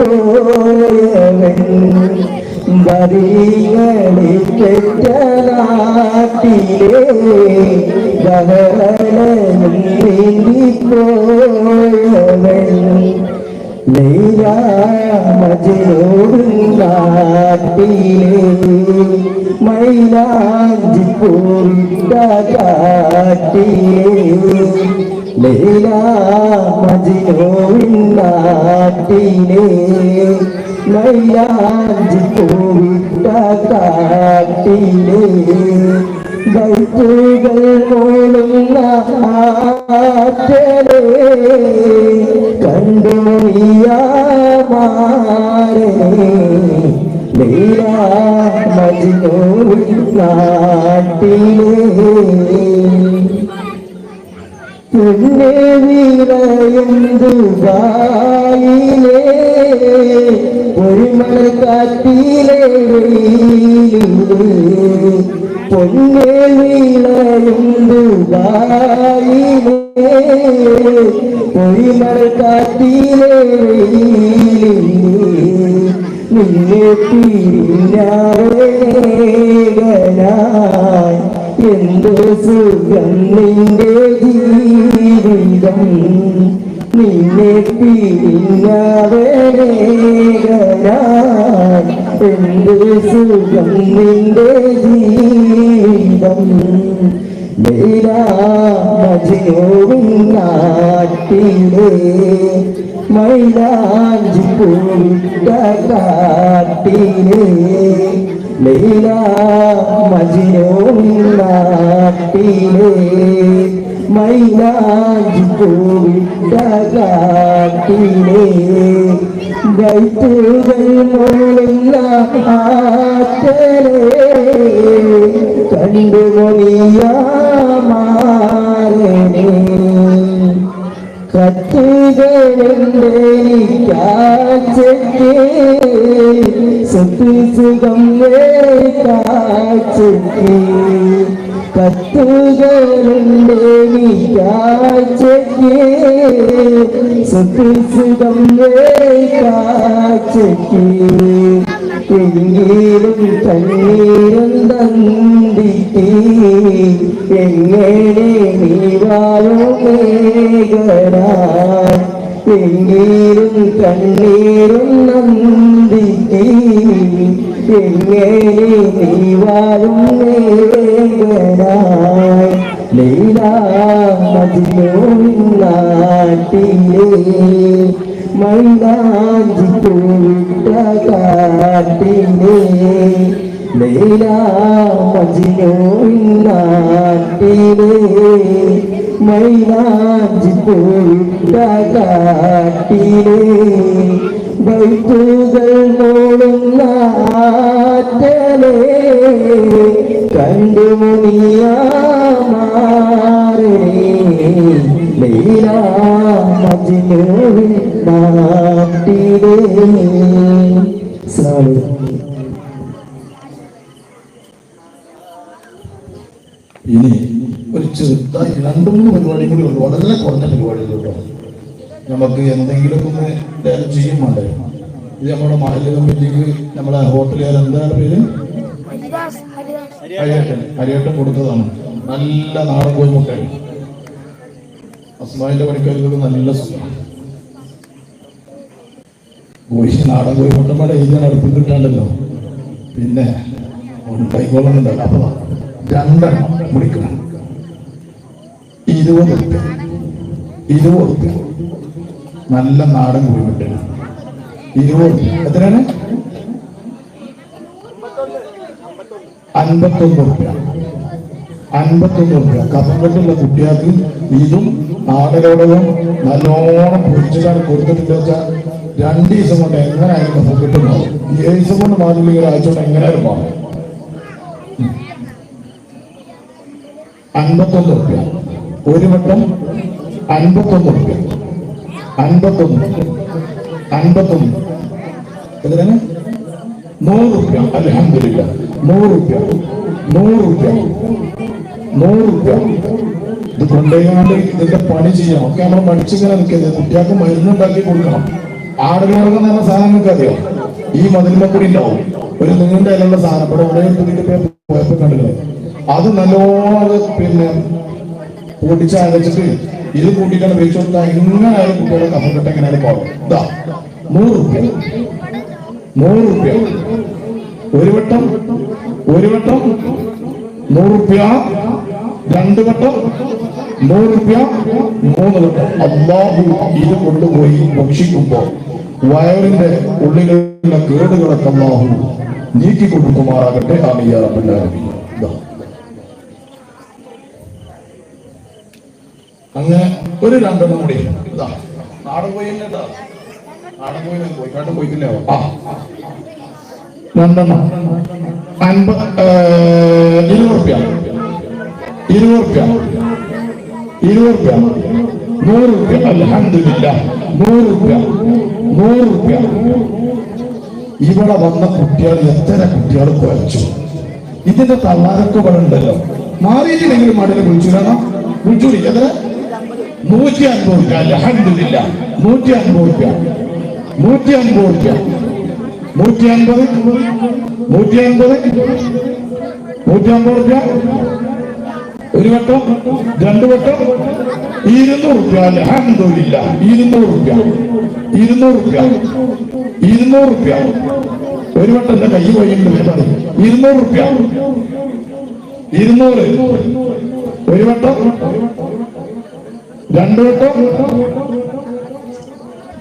ബദരീങ്ങളെ പെറ്റ നാട്ടിലെ ബഹറലയും നീന്തിപ്പോയവൻ ലൈല മജ്നൂൻ നാട്ടിലെ മൈലാഞ്ചി പൂരിട്ട കാട്ടിലെ ലൈല മജ്നൂൻ നാട്ടിലെ മൈലാഞ്ചി പൂരിട്ട കാട്ടിലെ ബൈത്തുകൾ മൂളുന്ന ആറ്റലേ കണ്ടുമറിയാമാരെ ലൈല മജ്നൂൻ നാട്ടിലെ പൊന്നെ വീണയുന്തു ഗായിലേ ഒരു മണക്കാറ്റിലെ പൊന്നെ വീണയുന്തു ഗായിലേ ഒരു മണക്കാറ്റിലെ നിന്നെ പിരിഞ്ഞായി എന്ത് സുഖം നിന്റെ ജീവിതം നിന്നെ പിരിഞ്ഞായി എന്ത് സുഖം നിന്റെ ജീവിതം ലൈല മജ്നൂൻ നാട്ടിലെ മൈലാഞ്ചി പൂരിട്ട കാട്ടിലെ ലൈല മജ്നൂൻ നാട്ടിലെ മൈലാഞ്ചി പൂരിട്ട കാട്ടിലെ ബൈത്തുകൾ മൂളുന്ന ആറ്റലേ കണ്ടുമറിയാമാരെ കത്തുകളെനിക്കാച്ചേ സുഖം കാച്ചേ കത്തുകളെനിക്കാച്ചേ സുഖം കാച്ചേ എങ്കിലും കണ്ണീരും തന്തിക്ക് എങ്ങനെ നീ വാഴുമേകരാൻ എങ്കിലും കണ്ണീരും നന്ദിക്ക് എങ്ങനെ നീ വാഴുമേകരാൻ ലൈല മജ്നൂൻ നാട്ടിലെ മൈലാഞ്ചി പൂരിട്ട കാട്ടിലെ ലൈല മജ്നൂൻ നാട്ടിലെ മൈലാഞ്ചി പൂരിട്ട കാട്ടിലെ ബൈത്തുകൾ മൂളുന്ന ആറ്റലേ കണ്ടുമുറിയാമാരെ ലൈല മജ്നൂൻ നാട്ടിലെ. അസ്സലാമു അലൈക്കും. ഇനി ഒരു ചെറുതായി 2-3 പരിപാടി കൂടി ഉള്ളു, വളരെ കുറഞ്ഞ പരിപാടികൾ കേട്ടോ. നമുക്ക് എന്തെങ്കിലും ഒന്ന് ചെയ്യും വേണ്ടേ. ഇത് നമ്മുടെ മഹല്ല് കമ്മിറ്റിക്ക് നമ്മളെ ഹോട്ടലുകാർ എന്താണ് പേര് ഹരിയേട്ടൻ കൊടുത്തതാണ്. നല്ല നാടൻ കോഴിമുട്ടയാണ്. അസ്മാവിന്റെ പണിക്കാർക്ക് നല്ല സുഖമാണ്. നാടൻ കോഴിമുട്ടമ്മയുടെ എഴുതാൻ അടുത്ത് കിട്ടാണ്ടല്ലോ, പിന്നെ കൈകോളുന്നുണ്ടല്ലോ. അപ്പൊ 2 മുടിക്കണം. 20 റുപ്യ നല്ല നാടൻ കോഴിമുട്ടയാണ്. 20 എത്രയാണ്? 51 റുപ്യ. 51 റുപ്യ. കഫം കൊണ്ടുള്ള കുട്ടികൾക്ക് ഇതും ആടലോടവും നല്ലോണം പൊരിച്ചിട്ടാണ് കൊടുത്തിട്ടില്ല വെച്ചാൽ 2 ദിവസം കൊണ്ട് എങ്ങനെയായാലും കഫം കിട്ടുന്നുണ്ടാവും. 7 ദിവസം കൊണ്ട് മാറില്ല, ഒരാഴ്ച കൊണ്ട് എങ്ങനെയായാലും മാറും. 51 റുപ്യ ഒരു വട്ടം. 51 റുപ്യ. 51 51 എത്രയാണ്? 100 റുപ്യ. അൽഹംദുലില്ലാ 100 റുപ്യ. 100 റുപ്യ. 100 റുപ്യ. ഇത് കൊണ്ടുപോയാണ്ട് ഇതിന്റെ പണി ചെയ്യണം. ഒക്കെ നമ്മൾ മടിച്ചിങ്ങനെ നിൽക്കരുത്. കുട്ടികൾക്ക് മരുന്നുണ്ടാക്കി കൊടുക്കണം. ആടുകൾക്ക് എന്ന് പറഞ്ഞ സാധനം നിങ്ങൾക്ക് അറിയാം. ഈ മതിലുമക്കൂടി ഉണ്ടാവും ഒരു നീണ്ട ഇലുള്ള സാധനം. ഇവിടെ പോയപ്പോ കണ്ടില്ലേ, അത് നല്ലോണം പിന്നെ പൊടിച്ച് അരച്ചിട്ട് ഇത് കൂട്ടിയിട്ടാണ് വെച്ച് കൊടുത്താൽ എങ്ങനെയായാലും കുട്ടികളെ കഫക്കെട്ട് എങ്ങനെയാലും പോകും. ഇതാ 100 റുപ്യ. 100 റുപ്യ. ഒരു വട്ടം 100 റുപ്യ. 2 വട്ടം 100 റുപ്യ. 3 വട്ടം. അല്ലാഹു ഇത് കൊണ്ടുപോയി ഭക്ഷിക്കുമ്പോൾ വയറിന്റെ ഉള്ളിലുള്ള കേടുകളൊക്കെ അല്ലാഹു നീക്കി കൊടുക്കുമാറാകട്ടെ. ആമീൻ യാ റബ്ബൽ ആലമീൻ. അങ്ങനെ ഒരു 2 എണ്ണം കൂടി ഇതാ നാടൻ പോയില്ലേ, നാടൻ പോയി കാട്ടും പോയിട്ടില്ലേ? 2 എണ്ണം 20 റുപ്യ. 20 റുപ്യ. 20 റുപ്യ. 100 റുപ്യ. അൽഹംദുലില്ലാ 100 റുപ്യ. 100 റുപ്യ. ഇവിടെ വന്ന കുട്ടികൾ എത്ര കുട്ടികൾ കുറച്ചു. ഇതിന്റെ തള്ളാരൊക്കെ ഇവിടെ ഉണ്ടല്ലോ. മാറിയിട്ടില്ലെങ്കിലും മടല് വിളിച്ചുടാണോ? വിളിച്ചൂടി. എത്ര? 150 റുപ്യ. അൽഹംദുലില്ലാ 150 റുപ്യ. 150 റുപ്യ. 150. 150 റുപ്യ. ഒരു വട്ടം 2 വട്ടം 200 റുപ്യ. അൽഹംദുലില്ലാ 200 റുപ്യ. 200 റുപ്യ. 200 റുപ്യ. ഒരു വട്ടം എന്റെ കൈ പോയിട്ടുണ്ട്. 200 റുപ്യ. 200. ഒരു വട്ടം 2 വട്ടം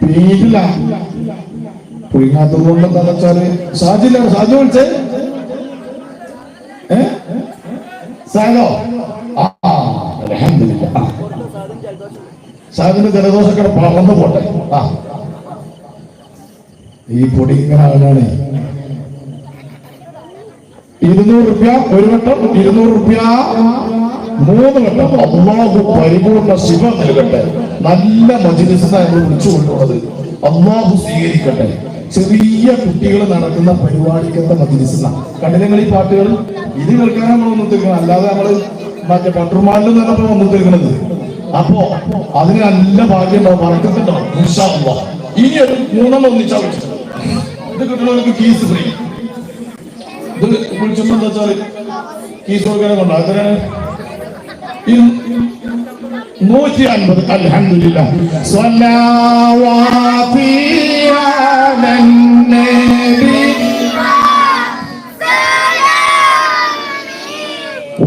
വീട്ടില്ല. പുഴുങ്ങാത്തത് കൊണ്ട് എന്താണെന്ന് വെച്ചാല് സാജില്ല. സാജു വിളിച്ചേ സാജോ. അൽഹംദുലില്ലാ സാജിന്റെ ജലദോഷമൊക്കെ പറന്നു പോട്ടെ. ഈ പൊടി ഇങ്ങനെ ആകാനാണ്. 200 റുപ്യ. ഒരു വട്ടം 200 റുപ്യ. 3 വട്ടം. അല്ലാഹു പരിപൂർണ്ണ ശിവ നൽകട്ടെ. നല്ല മജ്‌ലിസാണ് നമ്മൾ വിളിച്ചു കൊണ്ടുള്ളത്. അല്ലാഹു സ്വീകരിക്കട്ടെ. ചെറിയ കുട്ടികൾ നടക്കുന്ന പരിപാടിക്കത്തെ മജ്‌ലിസാണ്. കണ്ടില്ലെങ്കിൽ ഈ പാട്ടുകൾ ഇത് കേൾക്കാൻ നമ്മൾ വന്നിരിക്കണം. അല്ലാതെ നമ്മള് മറ്റേ പട്ടുമാലിൽ നിന്നപ്പോ വന്നിരിക്കണത്. അപ്പോ അതിന് നല്ല ഭാഗ്യം പറക്കത്തുണ്ടാവും ഇൻഷാ അല്ലാഹ്. ഇനി ഒരു 3 ഒന്നിച്ചാൽ ഇത് കിട്ടുന്നവർക്ക് കീസ് ഫ്രീ. ഇത് വിളിച്ചപ്പോ എന്താ വെച്ചാല് കീസ് കൊടുക്കാനെ കൊണ്ടോ എത്രയാണ്? 150. അൽഹംദുലില്ലാ സ്വല്ലവാതി അലൻ നബി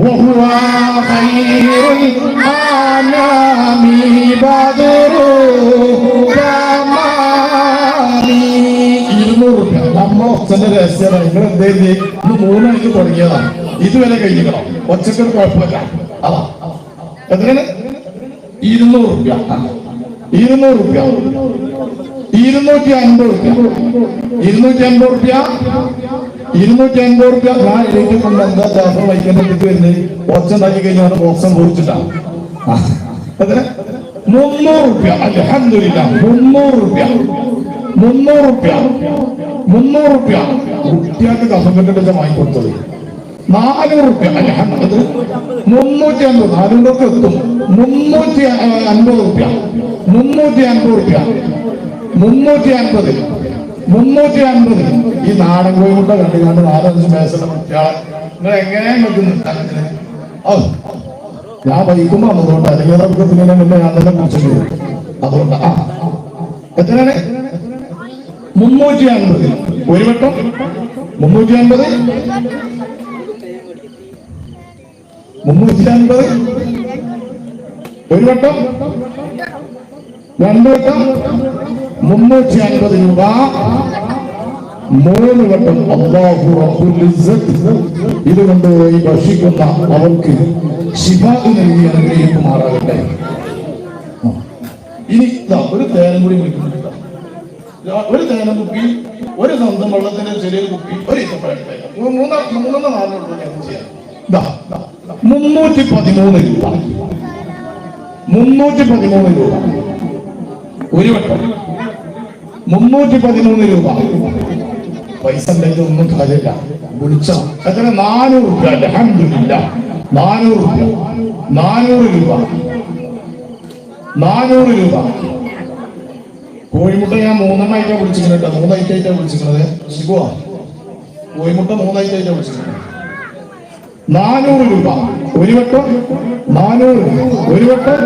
وهو خير الأنام بدر تمامي. 200 റുപ്യ. നമ്മ ഒച്ചന്റെ രഹസ്യമാണ്. നിങ്ങൾ എന്തായിരുന്നു ഇത് 3 മണിക്ക് തുടങ്ങിയതാണ്. ഇതുവരെ കഴിഞ്ഞിക്കണം. ഒച്ചക്കൊരു കുഴപ്പമില്ല. അതാ എത്രയാണ്? 200 റുപ്യ. 200 റുപ്യ. 250 റുപ്യ. 250 റുപ്യ. 250 റുപ്യ. ഞാൻ എനിക്ക് കൊണ്ട് എന്താ ജാഫർ വൈക്കന്റെ അടുത്ത് വരുന്നത് ഒച്ച ഉണ്ടാക്കി കഴിഞ്ഞാൽ ബോക്സം കുറിച്ചിട്ടാണ്. എത്ര? 300 റുപ്യ. അൽഹംദുലില്ലാ 300 റുപ്യ. 300 റുപ്യ. 300 റുപ്യ. കുട്ടിയാൾക്ക് കഫക്കെട്ടിട്ട് വാങ്ങിക്കൊടുത്തത് 400 റുപ്യ. അൽഹംദുലില്ലാ 350. 400 എത്തും. 350 റുപ്യ. 350 റുപ്യ. 350. 350. ഈ നാടൻ കോഴിമുട്ട കണ്ടുകൊണ്ട് 4-5 വയസ്സുള്ള കുട്ടികളെ നിങ്ങൾ എങ്ങനെയാ നിൽക്കുന്നത്? ഞാൻ വൈകുമ്പോ വന്നതുകൊണ്ട് അല്ലെങ്കിൽ നമുക്ക് പിന്നെ മുന്നേ ഞാൻ തന്നെ കുറിച്ചിട്ട് അതുകൊണ്ട് എത്രയാണ്? 350. ഒരു വട്ടം 350. 350. ഒരു വട്ടം 2 വട്ടം 350 രൂപ. 3 വട്ടം. അല്ലാഹു റബ്ബുൽ ഇസ്സത്ത് ഇത് കൊണ്ടുപോയി ഭക്ഷിക്കുന്ന അവർക്ക് ശിഫ നൽകി അനുഗ്രഹിക്കുമാറാകട്ടെ. ഇനി ഒരു തേനും കൂടി വിളിക്കുന്നുണ്ട്. ഒരു തേനും കുപ്പി, ഒരു സ്വന്തം വെള്ളത്തിന്റെ ചെറിയ കുപ്പി, ഒരു ഇത്തപ്പഴത്തെ 3-4 രൂപ ചെയ്യാം. 313 രൂപ. 313 രൂപ. ഒരു വട്ടം 313 രൂപ. പൈസ ഉണ്ടെങ്കിൽ ഒന്നും കാര്യമില്ല, വിളിച്ച എത്ര? 400 രൂപ. അൽഹംദുലില്ലാഹ് 400 രൂപ. 400 രൂപ. 400 രൂപ. കോഴിമുട്ട ഞാൻ 3 ഐറ്റം വിളിച്ചിട്ടുണ്ട്. 3 ഐറ്റം വിളിച്ചിട്ടുള്ളത് ശിവോ. കോഴിമുട്ട 3 ഐറ്റം വിളിച്ചിട്ടുണ്ട്. 400 രൂപ ഒരു വട്ടം. 400 ഒരു വട്ടം.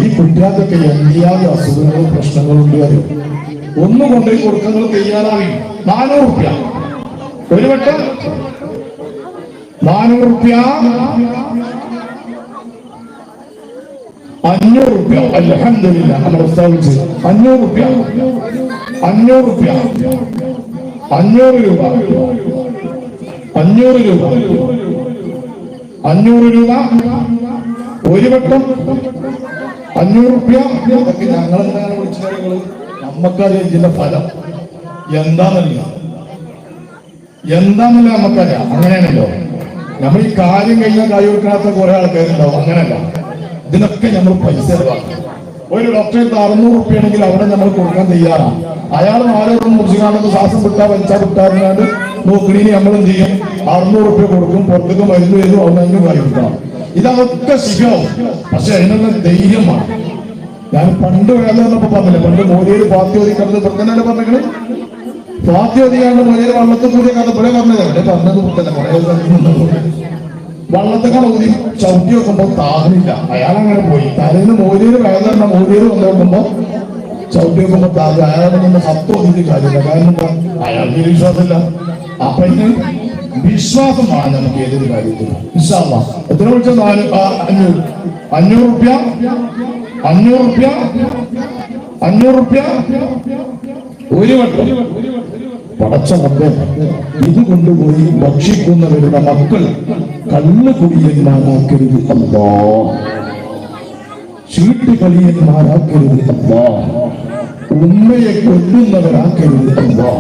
ഈ കുട്ടികൾക്കൊക്കെ എന്തിയാതെ അസുഖങ്ങളും പ്രശ്നങ്ങളും ഉണ്ട്. ഒന്നും കൊണ്ടുപോയി കൊടുക്കുന്നത് തയ്യാറായി. 400 രൂപ ഒരു വട്ടം. 400 രൂപ. 500 രൂപ. അൽഹംദുലില്ലാഹ് നമ്മൾ സ്ഥാപിച്ചു. 500 രൂപ. 500 രൂപ. 500 രൂപ. 500 രൂപ. 500 രൂപ ഒരു വട്ടം. 500 രൂപ. അതൊക്കെ ഞങ്ങളെന്താണ് വിളിച്ചത്? നമ്മക്കറിയാം ഇതിന്റെ ഫലം എന്താന്നല്ല നമ്മക്കറിയാം. അങ്ങനെയാണല്ലോ നമ്മൾ ഈ കാര്യം കഴിഞ്ഞാൽ കൈ വെക്കാത്ത കുറെ ആൾക്കാരുണ്ടാവും. അങ്ങനെയല്ല, ഇതിനൊക്കെ നമ്മൾ പൈസ ചെലവാക്കും. ഒരു ഡോക്ടർക്ക് 600 രൂപ ആണെങ്കിൽ അവിടെ നമ്മൾ കൊടുക്കാൻ തയ്യാറാണ്. അയാൾ 400 മുറിച്ചുകാണെന്ന് ശ്വാസം വിട്ടാറിനാണ്ട് നോക്കണീന് നമ്മൾ എന്ത് ചെയ്യും? 600 രൂപ കൊടുക്കും. പുറത്തേക്ക് മരുന്ന് വരും. അവിടെ കൈ വെക്കണം. ഇതൊക്കെ ശരിയാവും. പക്ഷെ അതിനുള്ള ധൈര്യമാണ്. ഞാൻ പണ്ട് വേദന എന്നൊക്കെ പറഞ്ഞില്ല. പണ്ട് മോദിയിൽ പാത്യോതി കണ്ടത് പുറത്തന്നെ പറഞ്ഞത്. പാത്യോതിയാണ് മോദിയിൽ വള്ളത്തിൽ കൂടിയ കഥ പോലെ പറഞ്ഞത്. അവിടെ പറഞ്ഞത് പുറത്തന്നെ വള്ളത്തേക്കാൾ ഊതി ചവിട്ടി വെക്കുമ്പോൾ താങ്ങില്ല. അയാൾ അങ്ങനെ പോയി. തലേന്ന് മോദിയിൽ വേദന മോദിയിൽ വന്നു നോക്കുമ്പോ ചവിട്ടി വെക്കുമ്പോ താങ്ങി. അയാളെ നിന്ന് 10 ഒന്നിന്റെ കാര്യമില്ല. കാരണം അയാൾക്ക് വിശ്വാസമില്ല. അപ്പൊ ഇതിന് വിശ്വാസമാണ് നമുക്ക് ഏതൊരു കാര്യത്തിലും. ഇൻഷാ അല്ലാഹ് എത്ര വിളിച്ചത്? 500 രൂപ. 500 രൂപ. 500 രൂപ ഒരു വട്ടം. പടച്ച മക്കൾ, ഇത് കൊണ്ടുപോയി ഭക്ഷിക്കുന്നവരുടെ മക്കൾ കള്ള് കുടിയന്മാരാക്കരുത് അല്ലാ. ചീട്ടുകളിയന്മാരാക്കരുത് അല്ലാ. ഉമ്മയെ കൊല്ലുന്നവരാക്കരുത് അല്ലാ.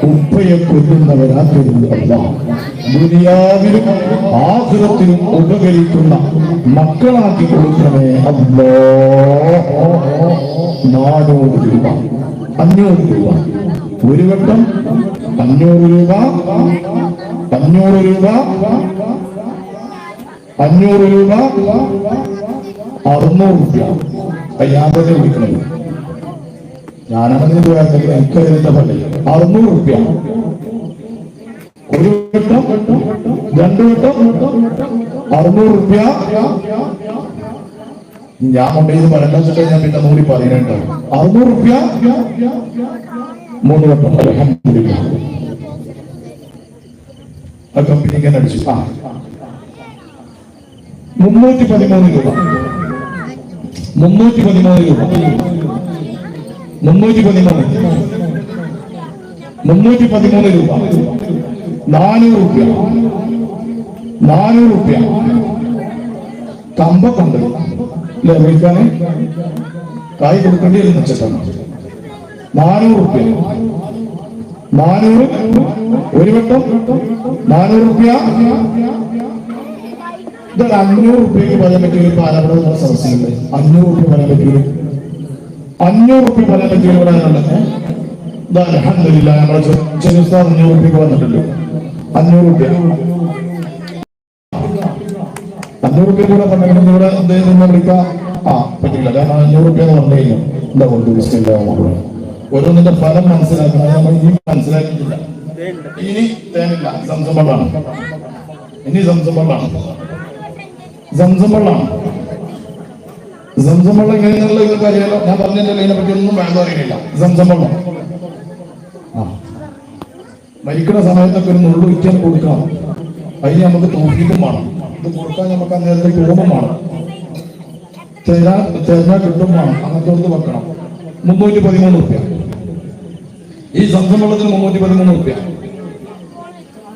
ഉപ്പയെ കൊല്ലുന്നവരാക്കരുത് അല്ലാ. ദുനിയാവിലും ആഖിറത്തിലും ഉപകരിക്കുന്ന മക്കളാക്കി കൊടുക്കണേ അല്ലാ. 400 രൂപ. 500 രൂപ ഒരു വട്ടം. 500 രൂപ. 500 രൂപ. 500 രൂപ. 600 രൂപ. ഞാൻ തന്നെ വിളിക്കണത്. ഞാനാണെന്ന് പോയാൽ എനിക്കതിന്റെ പള്ളി. 600 രൂപ ഒരു വട്ടം. 2 വട്ടം. 600 രൂപ. ഞാൻ കൊണ്ടുപോയി പറയണ്ടെന്നിട്ട് ഞാൻ പിന്നെ മൂടി പറയുന്നുണ്ട്. 600 രൂപ 3 വട്ടം. അൽഹംദുലില്ലാഹ് ആ കമ്പനിക്ക് അടിച്ചു. 313 രൂപ. 313 രൂപ. 313 രൂപ. 400 രൂപ. 400 രൂപ. കമ്പക്കുണ്ട് അല്ലെ വിളിക്കാന്? കായ് കൊടുക്കേണ്ടി വരും വെച്ചിട്ടാണ്. 400 രൂപ. 400 ഒരു വട്ടം. 400 രൂപ. ഇതൊരു 500 രൂപയ്ക്ക് പറയാൻ പറ്റിയൊരു പാലപ്പുറ സമസ്യയുണ്ട്. 500 രൂപ പറയാൻ പറ്റിയൊരു 500 രൂപ പറയാൻ പറ്റിയൊരു പറയാനുള്ളത്. അൽഹംദുലില്ലാഹ് നമ്മുടെ ചെറിയ 500 രൂപയ്ക്ക് വന്നിട്ടുണ്ട്. 500 രൂപ. 500 രൂപ കൂടെ പറഞ്ഞെങ്കിലും ഇവിടെ അദ്ദേഹം വിളിക്കാം. പറ്റില്ല. കാരണം 500 രൂപ എന്ന് പറഞ്ഞു കഴിഞ്ഞാൽ എന്താ കൊണ്ട് മക്കളെ ഓരോന്നിന്റെ ഫലം മനസ്സിലാക്കണം. നമ്മൾ ഇനി മനസ്സിലാക്കിയിട്ടില്ല. ഇനി തേനില്ല, സംസം വെള്ളമാണ്. ഇനി സംസം വെള്ളമാണ്. സംസം വെള്ളമാണ്. സംസം വെള്ളം എങ്ങനെയുള്ള ഇതൊക്കെ അറിയാലോ. ഞാൻ പറഞ്ഞില്ല, ഇതിനെ പറ്റി ഒന്നും വേണ്ട അറിയില്ല. സംസം വെള്ളം മരിക്കുന്ന സമയത്തൊക്കെ ഒരു നുള്ളു വിറ്റാൻ കൊടുക്കണം. അതിന് നമുക്ക് തോഫീക്കും വേണം. ഇത് കൊടുക്കാൻ നമുക്ക് അന്നേരത്തെ കുടുംബം വേണം. തേർന്ന കിട്ടും വേണം. അങ്ങനത്തെ ഒന്ന് വെക്കണം. 313 രൂപ. ഈ സംസം വെള്ളത്തിന് 313 രൂപ.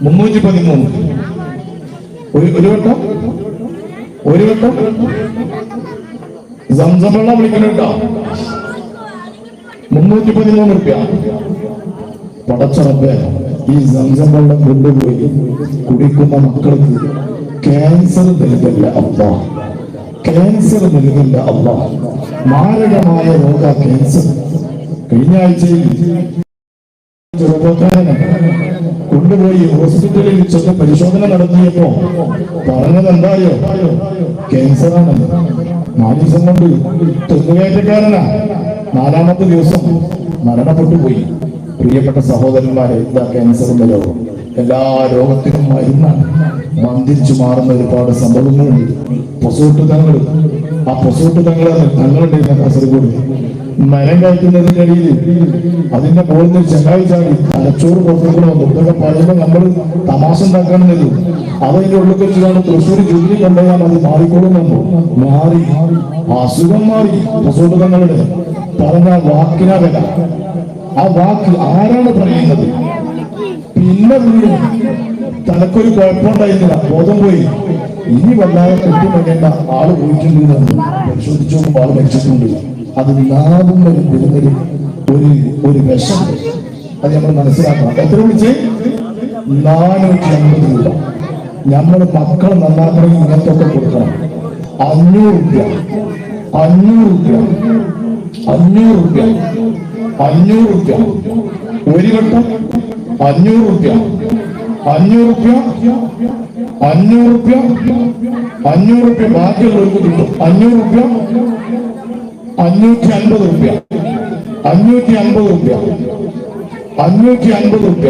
313 ഒരു വട്ടം. ഒരു വട്ടം സംസം വെള്ളം വിളിക്കണം കേട്ടോ. 313 രൂപ. പടച്ചറബേ, ഈ സംസം വെള്ളം കൊണ്ടുപോയി കുടിക്കുന്ന മക്കൾക്ക് ക്യാൻസർ നൽകല്ല അല്ലാ. ക്യാൻസർ നൽകല്ല അല്ലാ. മാരകമായ രോഗ ക്യാൻസർ. കഴിഞ്ഞ ആഴ്ചയിൽ ചെറുപ്പക്കാരനെ കൊണ്ടുപോയി ഹോസ്പിറ്റലിൽ ചെന്ന് പരിശോധന നടത്തിയപ്പോ പറഞ്ഞത് എന്തായോ? ക്യാൻസറാണ്. 4 ദിവസം കൊണ്ട് തെങ്ങുകയറ്റക്കാരനാ. 4ാമത്തെ ദിവസം മരണപ്പെട്ടു പോയി. പ്രിയപ്പെട്ട സഹോദരന്മാരെ, ഇതാ ക്യാൻസറിന്റെ രോഗം. എല്ലാ രോഗത്തിനും മരുന്നാണ്. മന്ദിരിച്ചു മാറുന്ന ഒരുപാട് സംഭവങ്ങളുണ്ട്. പൊസോട്ട് തങ്ങൾ, ആ പൊസോട്ട് തങ്ങളുടെ കാസർഗോഡ് മരം കയറ്റുന്നതിന്റെ ഇടയിൽ അതിന്റെ മുകളിൽ നിന്ന് ചങ്ങായി ചാടി തലച്ചോറ് പുറത്തേക്ക് വന്നു. ഇതൊക്കെ പറയുമ്പോൾ നമ്മൾ തമാശ ഉണ്ടാക്കണമെന്നല്ലോ. അതിന്റെ ഉള്ളിൽ വെച്ചാണ് തൃശ്ശൂർ ജൂബിലി കൊണ്ടുപോയാൽ അത് മാറിക്കൊള്ളുന്നുണ്ടോ? മാറി. അസുഖം മാറി. പൊസോട്ട് തങ്ങളുടെ പറഞ്ഞ വാക്കിനാ വില. ആ വാക്ക് ആരാണ് പറയുന്നത്? പിന്നെ വീണ്ടും തനക്കൊരു കുഴപ്പമുണ്ടായിരുന്നില്ല, ബോധം പോയി. ഇനി വല്ലാതെ കെട്ടിമകേണ്ട ആള് പോയിട്ടുണ്ട്. പരിശോധിച്ചു നോക്കുമ്പോൾ ആള് മരിച്ചിട്ടുണ്ട്. അത് നാവും വരുന്നൊരു ഒരു വിഷം. അത് നമ്മൾ മനസ്സിലാക്കണം. എത്ര വിളിച്ച്? 450 രൂപ. നമ്മൾ മക്കൾ നന്നാക്കണമെങ്കിൽ ഇങ്ങനത്തെ ഒക്കെ കൊടുക്കണം. 500 രൂപ 500 രൂപ 500 രൂപ 500 രൂപ ഒരു വട്ടം 500 രൂപ 500 രൂപ 500 രൂപ 500 രൂപ ബാക്കിയുള്ളവർക്ക് കിട്ടും. 500 രൂപ 550 രൂപ 550 രൂപ 550 രൂപ 600 രൂപ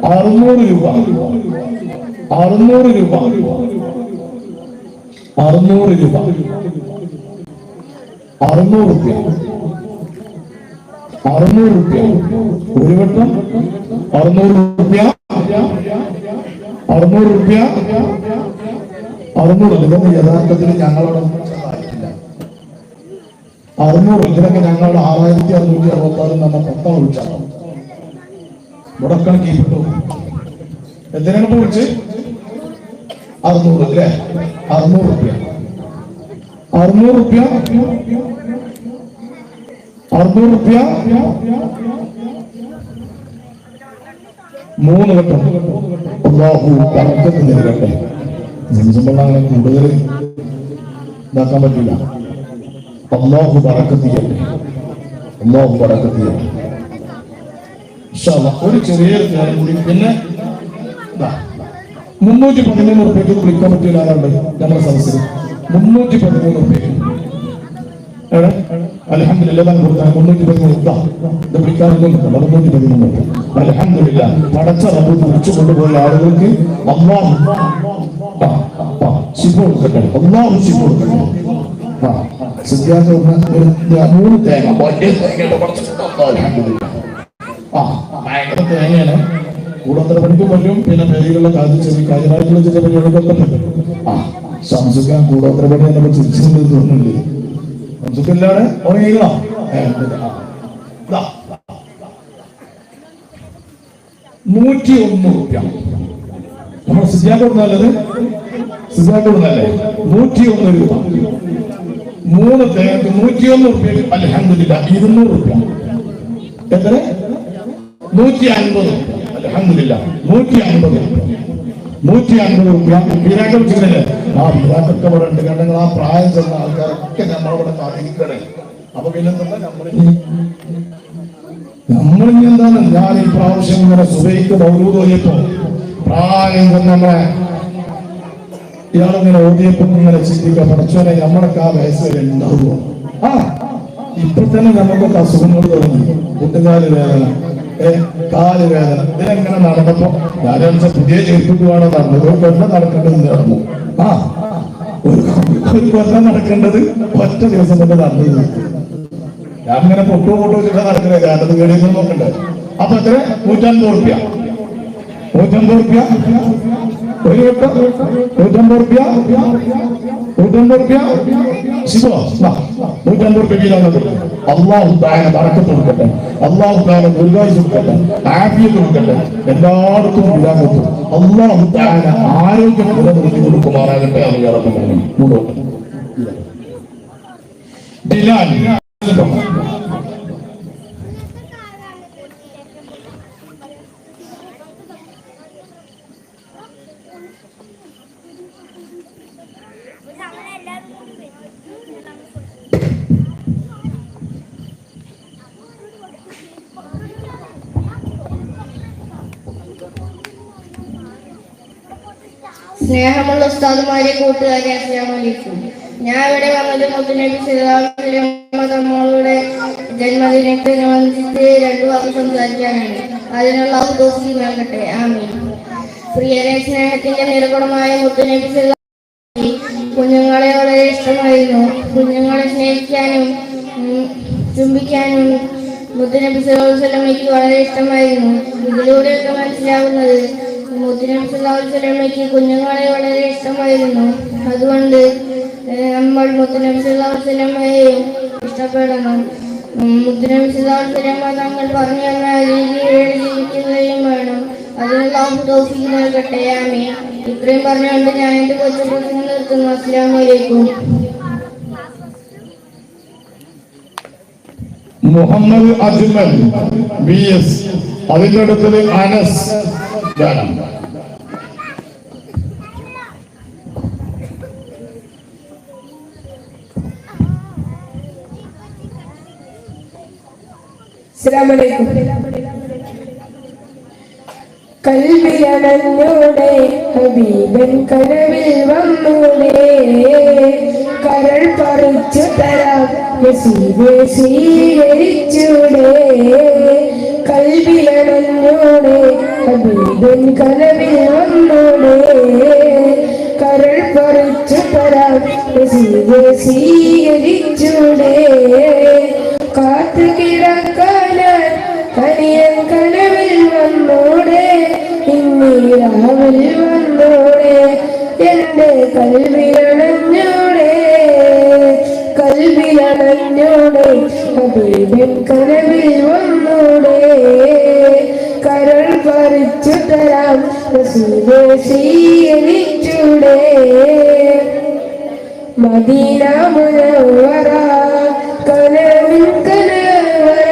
600 രൂപ 600 രൂപ 600 രൂപ 600 രൂപ 600 രൂപ ഒരു വട്ടം 600 രൂപ 600 രൂപ 600. ഇതൊന്നും യഥാർത്ഥത്തിൽ ഞങ്ങളോട് 600. ഇതിനൊക്കെ ഞങ്ങളുടെ 6666 നമ്മ 10 വിളിച്ചാണ് മുടക്കണക്ക് കിട്ടും. എന്തിനാണ് വിളിച്ച്? 600 അല്ലേ? 600 രൂപ 600 രൂപ 600 രൂപ 3 വട്ടം. അല്ലാഹു ബറക്കത്ത് നൽകട്ടെ. സംബന്ധങ്ങളെ കൂടുതൽ ഇതാക്കാൻ പറ്റില്ല. അല്ലാഹു ബറക്കത്ത് ചെയ്യട്ടെ. അല്ലാഹു ബറക്കത്ത് ചെയ്യട്ടെ. ഇൻഷാ അല്ലാഹ് ഒരു ചെറിയൊരു കാര്യം കൂടി. പിന്നെ 313 രൂപയ്ക്ക് വിളിക്കാൻ പറ്റില്ല. ആരാണ്ട് നമ്മുടെ സദസ്സിൽ 313 രൂപയ്ക്ക് അൽഹംദുലില്ലാഹ് 313 വിളിക്കാനൊന്നും 313. അൽഹംദുലില്ലാഹ് പടച്ച റബ്ബ് കുറിച്ചു കൊണ്ടുപോയ ആളുകൾക്ക് അല്ലാഹു ശിഫ കൊടുക്കട്ടെ. അല്ലാഹു ശിഫ കൊടുക്കട്ടെ. സിദ്ധാർത്ഥ 3 തേങ്ങ വലിയ തേങ്ങയുടെ പടച്ചിട്ടുണ്ട്. അൽഹംദുലില്ലാഹ് ഭയങ്കര തേങ്ങയാണ്. കൂടത്ര പണിക്കും പറ്റും. പിന്നെ പേരുകളുടെ കാര്യമായിട്ടുള്ള ചില പരിപാടികളൊക്കെ പറ്റും. സംസുഖം കൂടത്ര പണി എന്നൊക്കെ ചിരിച്ചിട്ടുണ്ട് തോന്നുന്നുണ്ട്. സംസുഖില്ലാതെ ഉറങ്ങിക്കണം. 101 രൂപ നമ്മൾ സിദ്ധാർത്ഥ കൊടുത്താലത് സിദ്ധാർത്ഥ കൊടുത്തല്ലേ? 101 രൂപ 3 തേങ്ങക്ക് 101 രൂപയ്ക്ക് അൽഹംദുലില്ലാഹ് 200 രൂപ. എത്ര? 150. അൽഹംദുലില്ലാഹ് 150 രൂപ. വീരാക്കൾ ചെയ്യുന്നില്ലേ? ആ വീരാക്കൊക്കെ ഇവിടെ ഉണ്ട്. കാരണം ആ പ്രായം ചെന്ന ആൾക്കാരൊക്കെ നമ്മളിവിടെ കാത്തിരിക്കണേ. അപ്പൊ പിന്നെ നമ്മളിനി എന്താണ്? ഞാൻ ഈ പ്രാവശ്യം ഇങ്ങനെ സുബൈക്ക് മൗലൂദ് ഓതിയപ്പോ പ്രായം ചെന്ന ഇയാളിങ്ങനെ ഓതിയപ്പോ ഇങ്ങനെ ചിന്തിക്കുക, പഠിച്ചോനെ നമ്മളൊക്കെ ആ വയസ്സ് വരെ ഉണ്ടാവുമോ? ഇപ്പൊ തന്നെ നമുക്കൊക്കെ അസുഖങ്ങൾ തുടങ്ങി. കൂട്ടുകാല് വേദന, കാല് വേദന. ഇതിനെങ്ങനെ നടന്നപ്പോ ഞാനെന്ന് പുതിയ ചെരുപ്പിക്കുവാണോ നടന്നത്? ഒരു കൊല്ലം നടക്കേണ്ടത് നടന്നു. ഒരു കൊല്ലം നടക്കേണ്ടത് ഒറ്റ ദിവസം കൊണ്ട് നടന്നത്. ഞാൻ ഇങ്ങനെ പൊട്ടോ വെച്ചിട്ട് നടക്കണേ. ഞാനത് കേടിയൊന്നും നോക്കണ്ടേ. അപ്പൊ എത്ര? 150 രൂപ 150 രൂപ ഒരു വട്ടം 150 രൂപ 150 രൂപ. ശിവോ 150 രൂപ വീരാകുന്നത്. അല്ലാഹു തആല ബറക്കത്ത് കൊടുക്കട്ടെ. അല്ലാഹു തആല ദീർഘായുസ്സ് കൊടുക്കട്ടെ. ആഫിയത്ത് കൊടുക്കട്ടെ. എല്ലാവർക്കും വീരാകുന്നു. അല്ലാഹു തആല ആരോഗ്യം നിലനിർത്തി കൊടുക്കുമാറാകട്ടെ. എന്ന് ഉറപ്പുണ്ട്. മുന്നോട്ട് ബിലാൽ എല്ലാവരും സ്നേഹമുള്ള ഉസ്താദുമാരെ, കൂട്ടുകാരെ, അസ്സലാമു അലൈക്കും. ഞാൻ ഇവിടെ വന്നത് മുത്തുനബി സല്ലല്ലാഹു അലൈഹി വസല്ലം തങ്ങളുടെ ജന്മദിനത്തോടനുബന്ധിച്ച് 2 വാക്ക് സംസാരിക്കാനാണ്. അതിനുള്ള തൗഫീഖ് നൽകട്ടെ. ആമീൻ. പ്രിയരെ, സ്നേഹത്തിന്റെ നിറകുണമായ മുത്തുനബി സല്ലല്ലാഹു അലൈഹി വസല്ലം കുഞ്ഞുങ്ങളെ വളരെ ഇഷ്ടമായിരുന്നു. കുഞ്ഞുങ്ങളെ സ്നേഹിക്കാനും ചുംബിക്കാനും മുത്തുനബി സല്ലല്ലാഹു അലൈഹി വസല്ലമയ്ക്ക് വളരെ ഇഷ്ടമായിരുന്നു. ഇതിലൂടെയൊക്കെ മനസ്സിലാവുന്നത് മുത്തുനബി സല്ലല്ലാഹു അലൈഹി വസല്ലമയ്ക്ക് കുഞ്ഞുങ്ങളെ വളരെ ഇഷ്ടമായിരുന്നു. അതുകൊണ്ട് നമ്മൾ മുത്തുനബി സല്ലല്ലാഹു അലൈഹി വസല്ലമയെയും ഇഷ്ടപ്പെടണം. മുത്തുനബി സല്ലല്ലാഹു അലൈഹി വസല്ലമ തങ്ങൾ പറഞ്ഞു തന്ന രീതിയിൽ ജീവിക്കുകയും വേണം. അതിനുള്ള തൗഫീഖ് നൽകട്ടെ. ആമീൻ. ഇത്രയും പറഞ്ഞുകൊണ്ട് ഞാൻ എന്റെ കൊച്ചു പ്രസംഗം നിർത്തുന്നു. അസ്സലാമു അലൈക്കും. മുഹമ്മദ് അജ്മൽ BS, അതിന്റെ അടുത്തത് അനസ് ഗാനം. കൽവിലണഞ്ഞോടെ ഹബീബൻ കനവിൽ വന്നോടെ, കരൾ പറിച്ചു തരാം നസീബെ സ്വീകരിച്ചൂടെ. കൽവിലണഞ്ഞോടെ ഹബീബൻ കനവിൽ വന്നോടെ, കരൾ പറിച്ചു തരാം നസീബെ സ്വീകരിച്ചൂടെ. കാത്തു കിടക്കാനാൻ കനിയൻ കനവിൽ വന്നോടെ, ഇന്നീരാവിൽ വന്നോടെ, എന്റെ കൽവിലണഞ്ഞോടെ. കൽവിലണഞ്ഞോടെ ഹബീബൻ കനവിൽ വന്നോടെ, കരൾ പറിച്ചു തരാം നസീബെ സ്വീകരിച്ചൂടെ. മദീന മുനവ്വറ കനവിൻ കനവറ,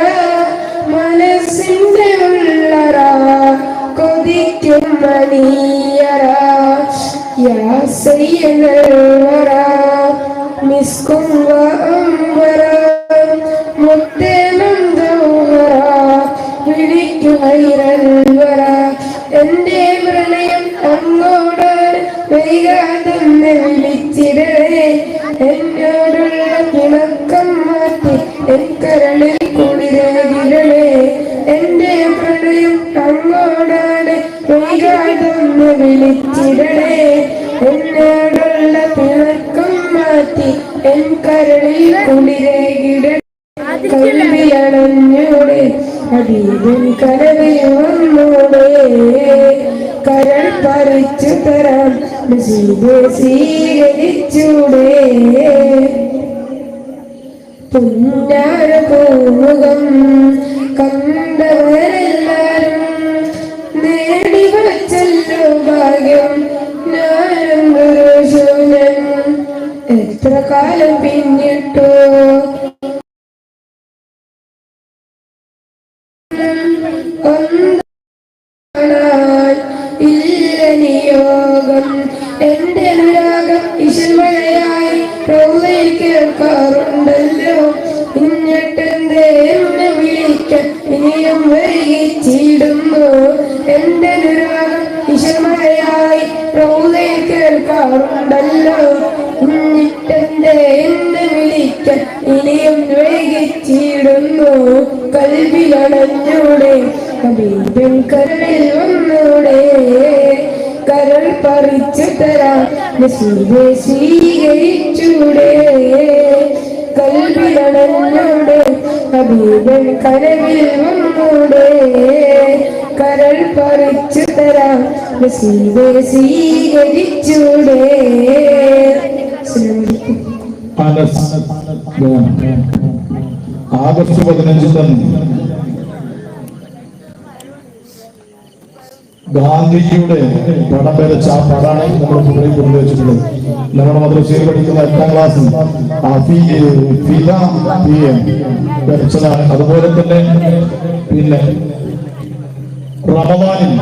മനസ്സിന്റെ ഉള്ളറ കൊതിക്കും മണിയറ. യാ സയ്യിദൽ വറ മിസ്കും വഅംബറ, മുത്തേ മന്ദവറ വിളിക്കു ഖൈറൽ വറ. എന്റെ പ്രണയം അങ്ങോടാണ്, വൈകാതെന്ന് വിളിച്ചിടണേ. എന്നോടുള്ള പിണക്കം മാറ്റി എൻ കരളിൽ കുളിരകിടണേ. എന്റെ പ്രണയം അങ്ങോടാണ്, വൈകാതെന്ന് വിളിച്ചിടണേ. എന്നോടുള്ള പിണക്കം മാറ്റി എൻ കരളിൽ കുളിരകിടണേ. കൽവിലണഞ്ഞോടെ ഹബീബൻ കനവിൽ വന്നോടെ, കരൾ പറിച്ചു തരാം നസീബെ സ്വീകരിച്ചൂടെ. പുന്നാര പൂമുഖം കണ്ടവരെല്ലാരും നേടി വച്ചല്ലോ ഭാഗ്യം. ഞാനും ഗുരുശൂനൻ എത്ര കാലം പിന്നിട്ടോ, ഇല്ല നിയോഗം. എന്റെ അനുരാഗം ഇശൽമഴയായി റൗളയിൽ കേൾക്കാറുണ്ടല്ലോ. ഇന്നിട്ടെന്തേ എന്നെ വിളിക്കാൻ ഇനിയും വൈകിച്ചിടുന്നു. എന്റെ അനുരാഗം ഇശൽമഴയായി റൗളയിൽ കേൾക്കാറുണ്ടല്ലോ. ഇന്നിട്ടെന്തേ എന്നെ വിളിക്കാൻ ഇനിയും വൈകിച്ചിടുന്നു. കൽവിലണഞ്ഞൂടെ ഹബീബൻ കരളിൽ വന്നൂടെ, കരൾ പറിച്ചു തരാം നസീബെ സ്വീകരിച്ചൂടെ. കൽവിലണഞ്ഞൂടെ ഹബീബൻ കരളിൽ വന്നൂടെ, കരൾ പറിച്ചു തരാം നസീബെ സ്വീകരിച്ചൂടെ. അനസ് ഗാനം. ആഗസ്റ്റ് 15 തന്നെ ഗാന്ധിജിയുടെ പടം വരച്ച ആ പടാണ് നമ്മൾ മുകളിൽ കൊണ്ടുവച്ചിട്ടുള്ളത്. നമ്മുടെ മദ്രസയിൽ പഠിക്കുന്ന 8ാം ക്ലാസ്സിൽ വരച്ചതാണ്. അതുപോലെ തന്നെ പിന്നെ റമദാനിൽ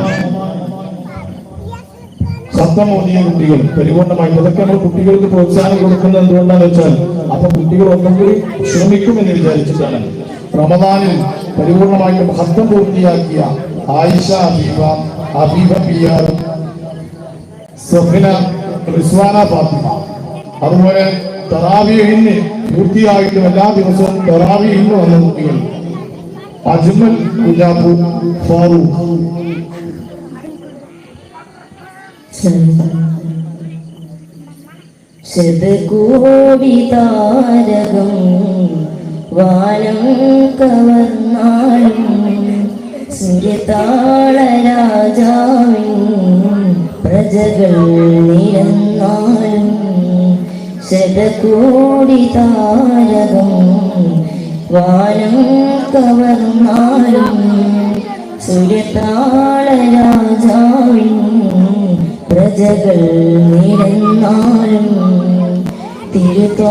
ശബ്ദം ഓതിയ കുട്ടികൾ പരിപൂർണമായി ഇതൊക്കെ നമ്മൾ കുട്ടികൾക്ക് പ്രോത്സാഹനം കൊടുക്കുന്നത് എന്തുകൊണ്ടാണെന്ന് വെച്ചാൽ അപ്പൊ കുട്ടികൾ ഒന്നുകൂടി ശ്രമിക്കുമെന്ന് വിചാരിച്ചിട്ടാണ്. റമദാനിൽ പരിപൂർണമായിട്ടും ശബ്ദം പൂർത്തിയാക്കിയ ആയിഷ ഹബീബ PR, സഫിന റിസ്വാന ഫാത്തിമ. അതുപോലെ തറാവീഹിന് പൂർത്തിയായിട്ടും എല്ലാ ദിവസവും തറാവീഹിന് വന്ന കുട്ടികൾ അജ്മൽ കുഞ്ഞാപ്പു ഫാറൂഖ്. ശതകോടി താരകം വാനം കവർന്നാലും സൂര്യതാള രാജാവിൻ പ്രജകൾ നിരന്നാലും ശതകോടി താരകം വാനം കവർന്നാലും സൂര്യതാള രാജാവിൻ പ്രജകൾ നിരന്നാലും തിരുത്താറസൂലിനൊളി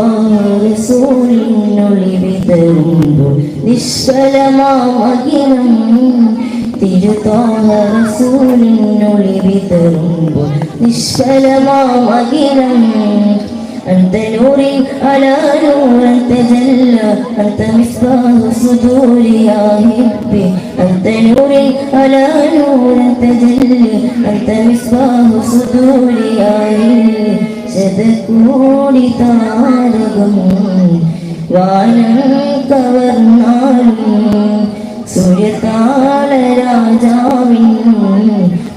വിതറുമ്പോൾ നിഷ്ഫലമാമകിനം തിരുത്താറസൂലിനൊളി വിതറുമ്പോൾ നിഷ്ഫലമാമകിനം أنت نور على نور تجلى أنت مصباح صدور يا حبي أنت نور على نور تجلى أنت مصباح صدور يا حبي ശതകോടി താരകം വാനം കവർന്നാലും സൂര്യതാള രാജാവിൻ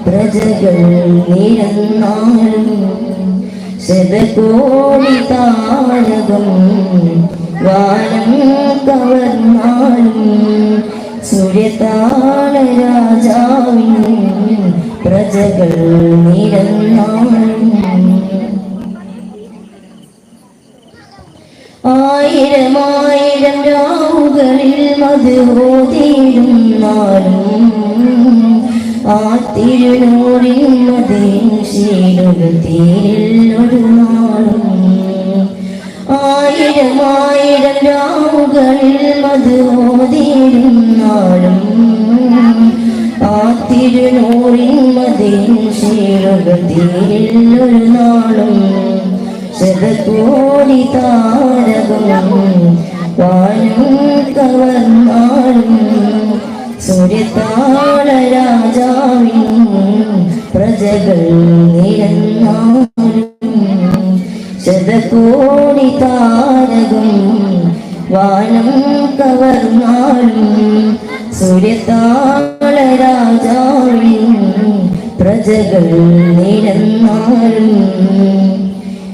പ്രജകൾ നിരന്നാലും ശതകോടി താരകം വാനം കവർന്നാലും സൂര്യതാള രാജാവിൻ പ്രജകൾ നിരന്നാലും ആയിരം ആയിരം രാവുകളിൽ മധുഹോതിയിടും നാളും ആ തിരുനൂറിൻ മതിൻ ശീലുകൾ തീരില്ലൊരു നാളും ആയിരം ആയിരം രാവുകളിൽ മധുഹോതിയിടും നാളും ആ തിരുനൂറിൻ മതിൻ ശീലുകൾ തീരില്ലൊരു നാളും ശതകോടി താരകം വാനം കവർന്നാലും സൂര്യതാള രാജാവിൻ പ്രജകൾ നിരന്നാലും ശതകോടി താരകം വാനം കവർന്നാലും സൂര്യതാള രാജാവിൻ പ്രജകൾ നിരന്നാലും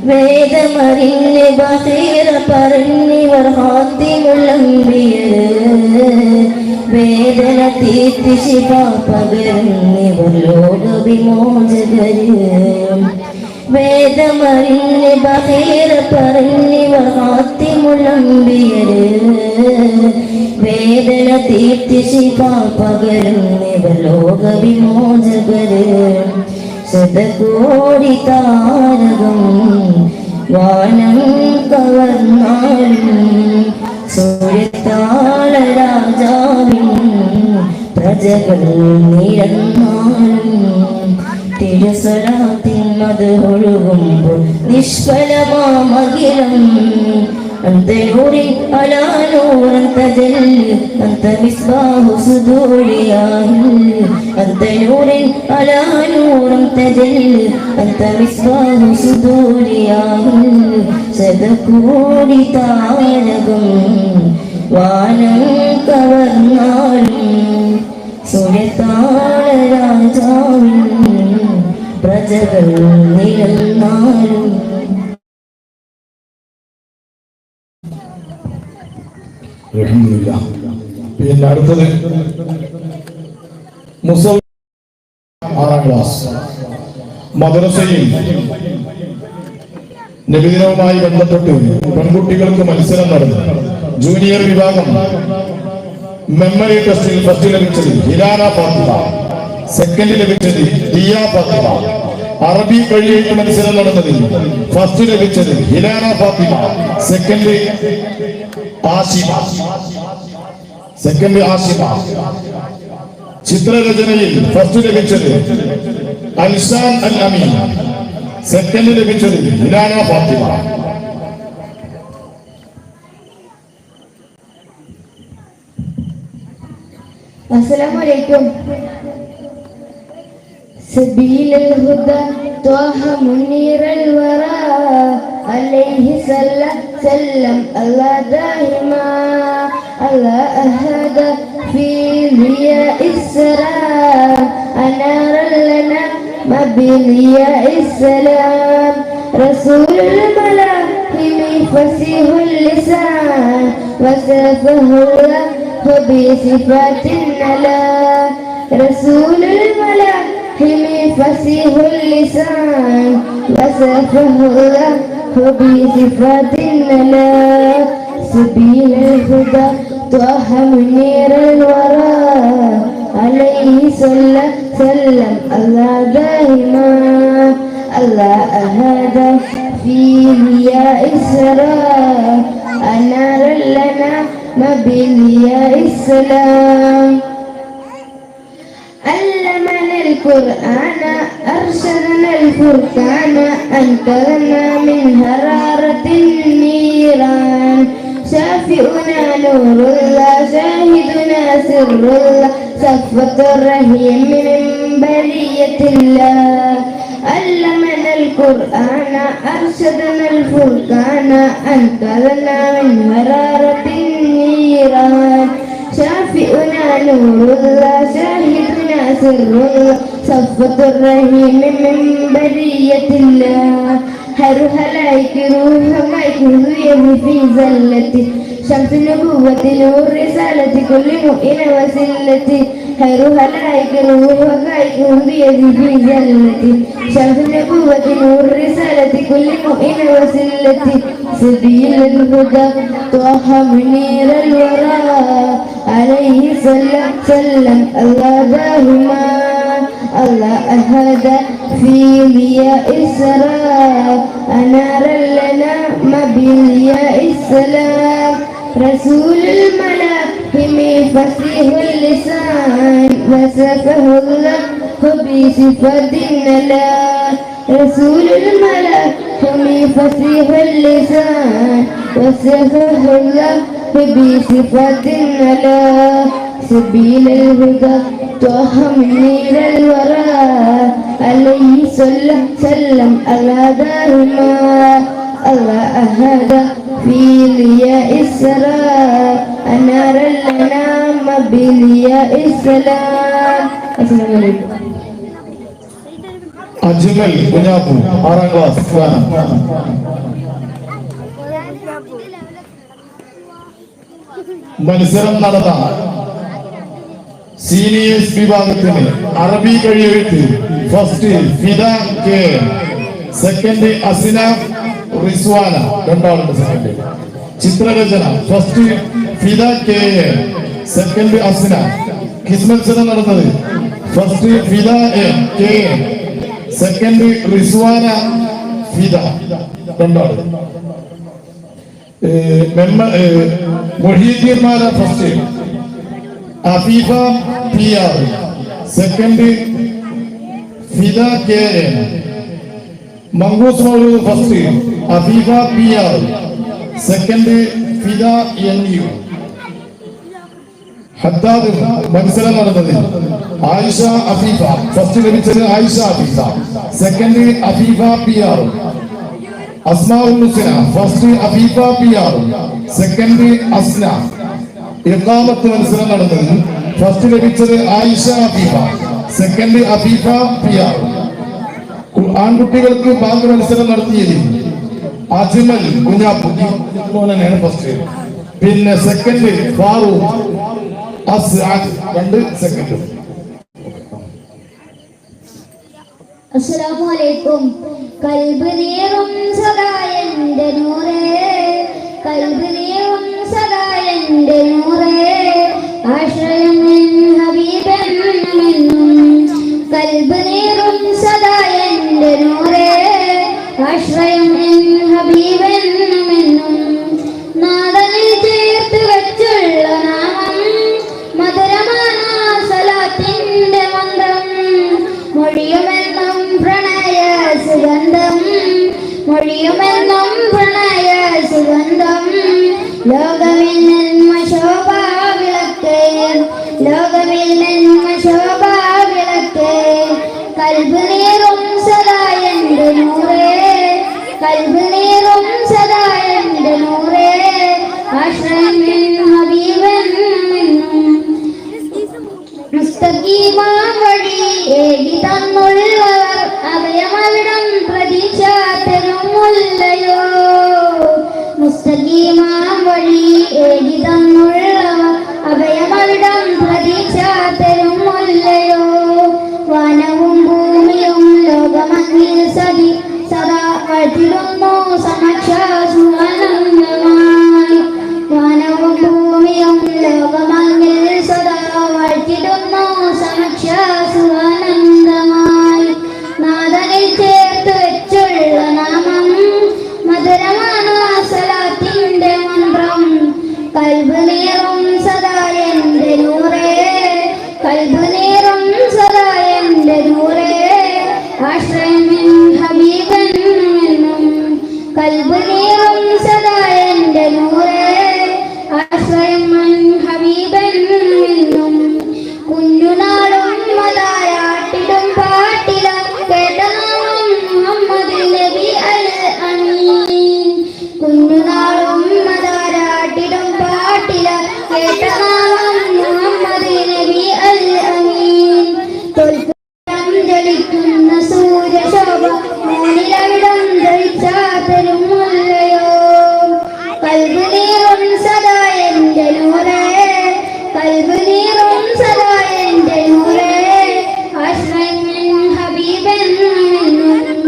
വേദമറിഞ്ഞ് ബഹീറ പറഞ്ഞിവർ ഹാത്തിമുള്ളംബിയര് വേദന തീർത്തി ശിവ പകരുന്നിവർ ലോകവിമോചകര് വേദമറിഞ്ഞ് ബഹീറ പറഞ്ഞിവർ ഹാത്തിമുള്ളംബിയര് വേദന തീർത്തി ശിവ പകരുന്നിവർ ലോകവിമോചകര് ശതകോടി താരകം വാനം കവർന്നാലും സൂര്യതാള രാജാവിൻ പ്രജകൾ നിരന്നാലും തിരുസലാത്തിൻ മത് ഒഴുകുമ്പോൾ നിഷ്ഫലമാമകിലം أنت نور على نور تجلي أنت مصباح صدور يا هل أنت نور على نور تجلي أنت مصباح صدور يا هل ശതകോടി താരകം വാനം കവർന്നാലും സൂര്യതാള രാജാവിൻ പ്രജകൾ നിരന്നാലും പിന്നെ അടുത്തത് മുസൽ 6ാം ക്ലാസ് മദ്രസയിൽ നബിദിനവുമായി ബന്ധപ്പെട്ട് പെൺകുട്ടികൾക്ക് മത്സരം നടന്നു. ജൂനിയർ വിഭാഗം മെമ്മറി ടെസ്റ്റിൽ ഫസ്റ്റ് ലഭിച്ചത് ഹിലാന ഫാത്തിമ, സെക്കൻഡ് ലഭിച്ചത് ദിയ ഫാത്തിമ. അറബി കഴിയെഴുത്ത് മത്സരം നടന്നതിൽ ഫസ്റ്റ് ലഭിച്ചത് ഹിലാന ഫാത്തിമ, സെക്കൻഡ് ആസിമ. ചിത്രരചനയിൽ ഫസ്റ്റ് ലഭിച്ചത് അൽസാൻ അൽ അമീൻ, സെക്കൻഡ് ലഭിച്ചത് ഹിലാന ഫാത്തിമ. അസ്സലാമു അലൈക്കും. سبيل الهدى طه منير الورى عليه سلم الله دائما الله أهدى في ضياء السرى أنار لنا ما بضياء السلام رسول الملاحم فصيح اللسان وصفه الله بصفات النلا رسول الملاحم فصيح اللسان وصفه الله بصفات النلا سبيل الهدى طه منير الورى عليه سلم الله دائما الله أهدى في ضياء السرى أنار لنا ما بضياء السلام علمنا القرآن أرشدنا الفرقان أنقذنا من هرارة النيران شافئنا نور الله شاهدنا سر الله صفة الرحيم من برية الله علمنا القرآن أرشدنا الفرقان أنقذنا من مرارة النيران شافئنا نور الله شاهدنا سر الله صفة الرحيم من برية الله هرهلايك روحك هديه في زلتي شمس النبوة نور رسالة كل مؤمن وسلتي هرهلايك روحك هديه في زلتي شمس النبوة نور رسالة كل مؤمن وسلتي سبيل الهدى طه منير الورى عليه سلم الله دائما الله أهدى في ضياء السرى أنار لنا ما بضياء السلام رسول الملاحم فصيح اللسان وصفه الله بصفات النلا رسول الملاحم فصيح اللسان وصفه الله بصفات النلا سبيل الهدى طه منير الورى عليه سلم الله دائما الله أهدى في ضياء السرى أنار لنا ما بضياء السلام السلام عليكم അജ്മൽ കുഞ്ഞാപ്പു 6ാം ക്ലാസ് മത്സരം നടന്ന സീനിയേഴ്സ് വിഭാഗത്തിന് അറബി കഴിയെഴുത്ത് first Fida K, second Asina Rizwana, രണ്ടാളുണ്ട് സെക്കൻഡ്. ചിത്രരചന first Fida K, second Asina. Quiz മത്സരം നടന്നത് first Fida K, second Rizwana Fida, രണ്ടാള്. മൊഹീദ്ദീൻമാര first Afeefa P R, second Fida K N. മങ്കൂസ് മൗലൂദ് first Afeefa P R, second Fida N U. ഹദ്ദാദ് മത്സരം നടന്നത് ആയിഷ അഫീഫ, ഫസ്റ്റ് ലഭിച്ചത് Ayisha Afeefa, second Afeefa P R. അസ്മാഉൽ ഹുസ്ന first Afeefa P R, second Asna. ഇഖാമത്ത് മത്സരം നടന്നത് ഫസ്റ്റ് ലഭിച്ചത് Ayisha Afeefa, second Afeefa P R. ആൺകുട്ടികൾക്ക് ബാങ്ക് മത്സരം നടത്തിയത് അജ്മൽ കുഞ്ഞാപ്പു മോനാണ് ഫസ്റ്റ്, പിന്നെ സെക്കൻഡ് ഫാറൂഖ് അസ്അദ്, 2 സെക്കൻഡ്. അസ്സലാമു അലൈക്കും. കൽബ് നീറും സദായന്റെ നൂറേ, കൽബ് നീറും സദായന്റെ നൂറേ, ആശ്രയം ഹബീബെന്നും. കൽബ് നീറും സദായന്റെ നൂറേ, ആശ്രയം ഹബീബെന്നും. നാദനിൽ ചേർത്ത് വെച്ചുള്ള നാമം മധുരമാണ് സലാത്തിന്റെ മന്ത്രം. മൊഴിയുമെന്നും പ്രണയ സുഗന്ധം, മൊഴിയുമെന്നും പ്രണയ സുഗന്ധം. ലോകവിൽ നന്മ ശോഭാ വിളക്കേ, ലോകവിൽ നന്മ ശോഭാ വിളക്കേ. കൽബ് കൽബ് നീറും സദാ എൻ്റെ നൂറേ, കൽബ് നീറും സദാ എൻ്റെ നൂറേ, ആശ്രയമിൻ ഹബീബൻ എന്നും. കൽബ് നീറും സദാ എൻ്റെ നൂറേ, ആശ്രയമിൻ ഹബീബൻ എന്നും. കുഞ്ഞുനാളും മതായാട്ടിടും പാട്ടില കേട്ടനാമം മുഹമ്മദ് നബി അൽ അമീൻ. കുഞ്ഞുനാളും മതായാട്ടിടും പാട്ടില കേട്ടനാമം മുഹമ്മദ് നബി അൽ അമീൻ. തോൽപ്പുറം ജ്വലിക്കുന്ന സൂര്യശോഭ മോനിലവിടം ധരിച്ചാത്തരും മുല്ലയോ. കൽബ് നീറും സദാ എൻ്റെ നൂറേ, കൽബ് നീറും സദാ എൻ്റെ നൂറേ, ആശ്രയമിൻ ഹബീബൻ എന്നും.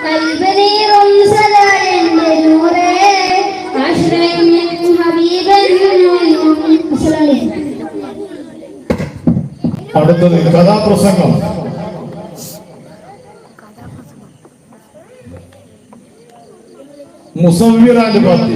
കൽബ് നീറും സദാ എൻ്റെ നൂറേ, ആശ്രയമിൻ ഹബീബൻ എന്നും. അസ്സലാമു അലൈക്കും. അടുത്തത് കഥാപ്രസംഗം. മുസവ്വിറാന്റെ പാർട്ടി.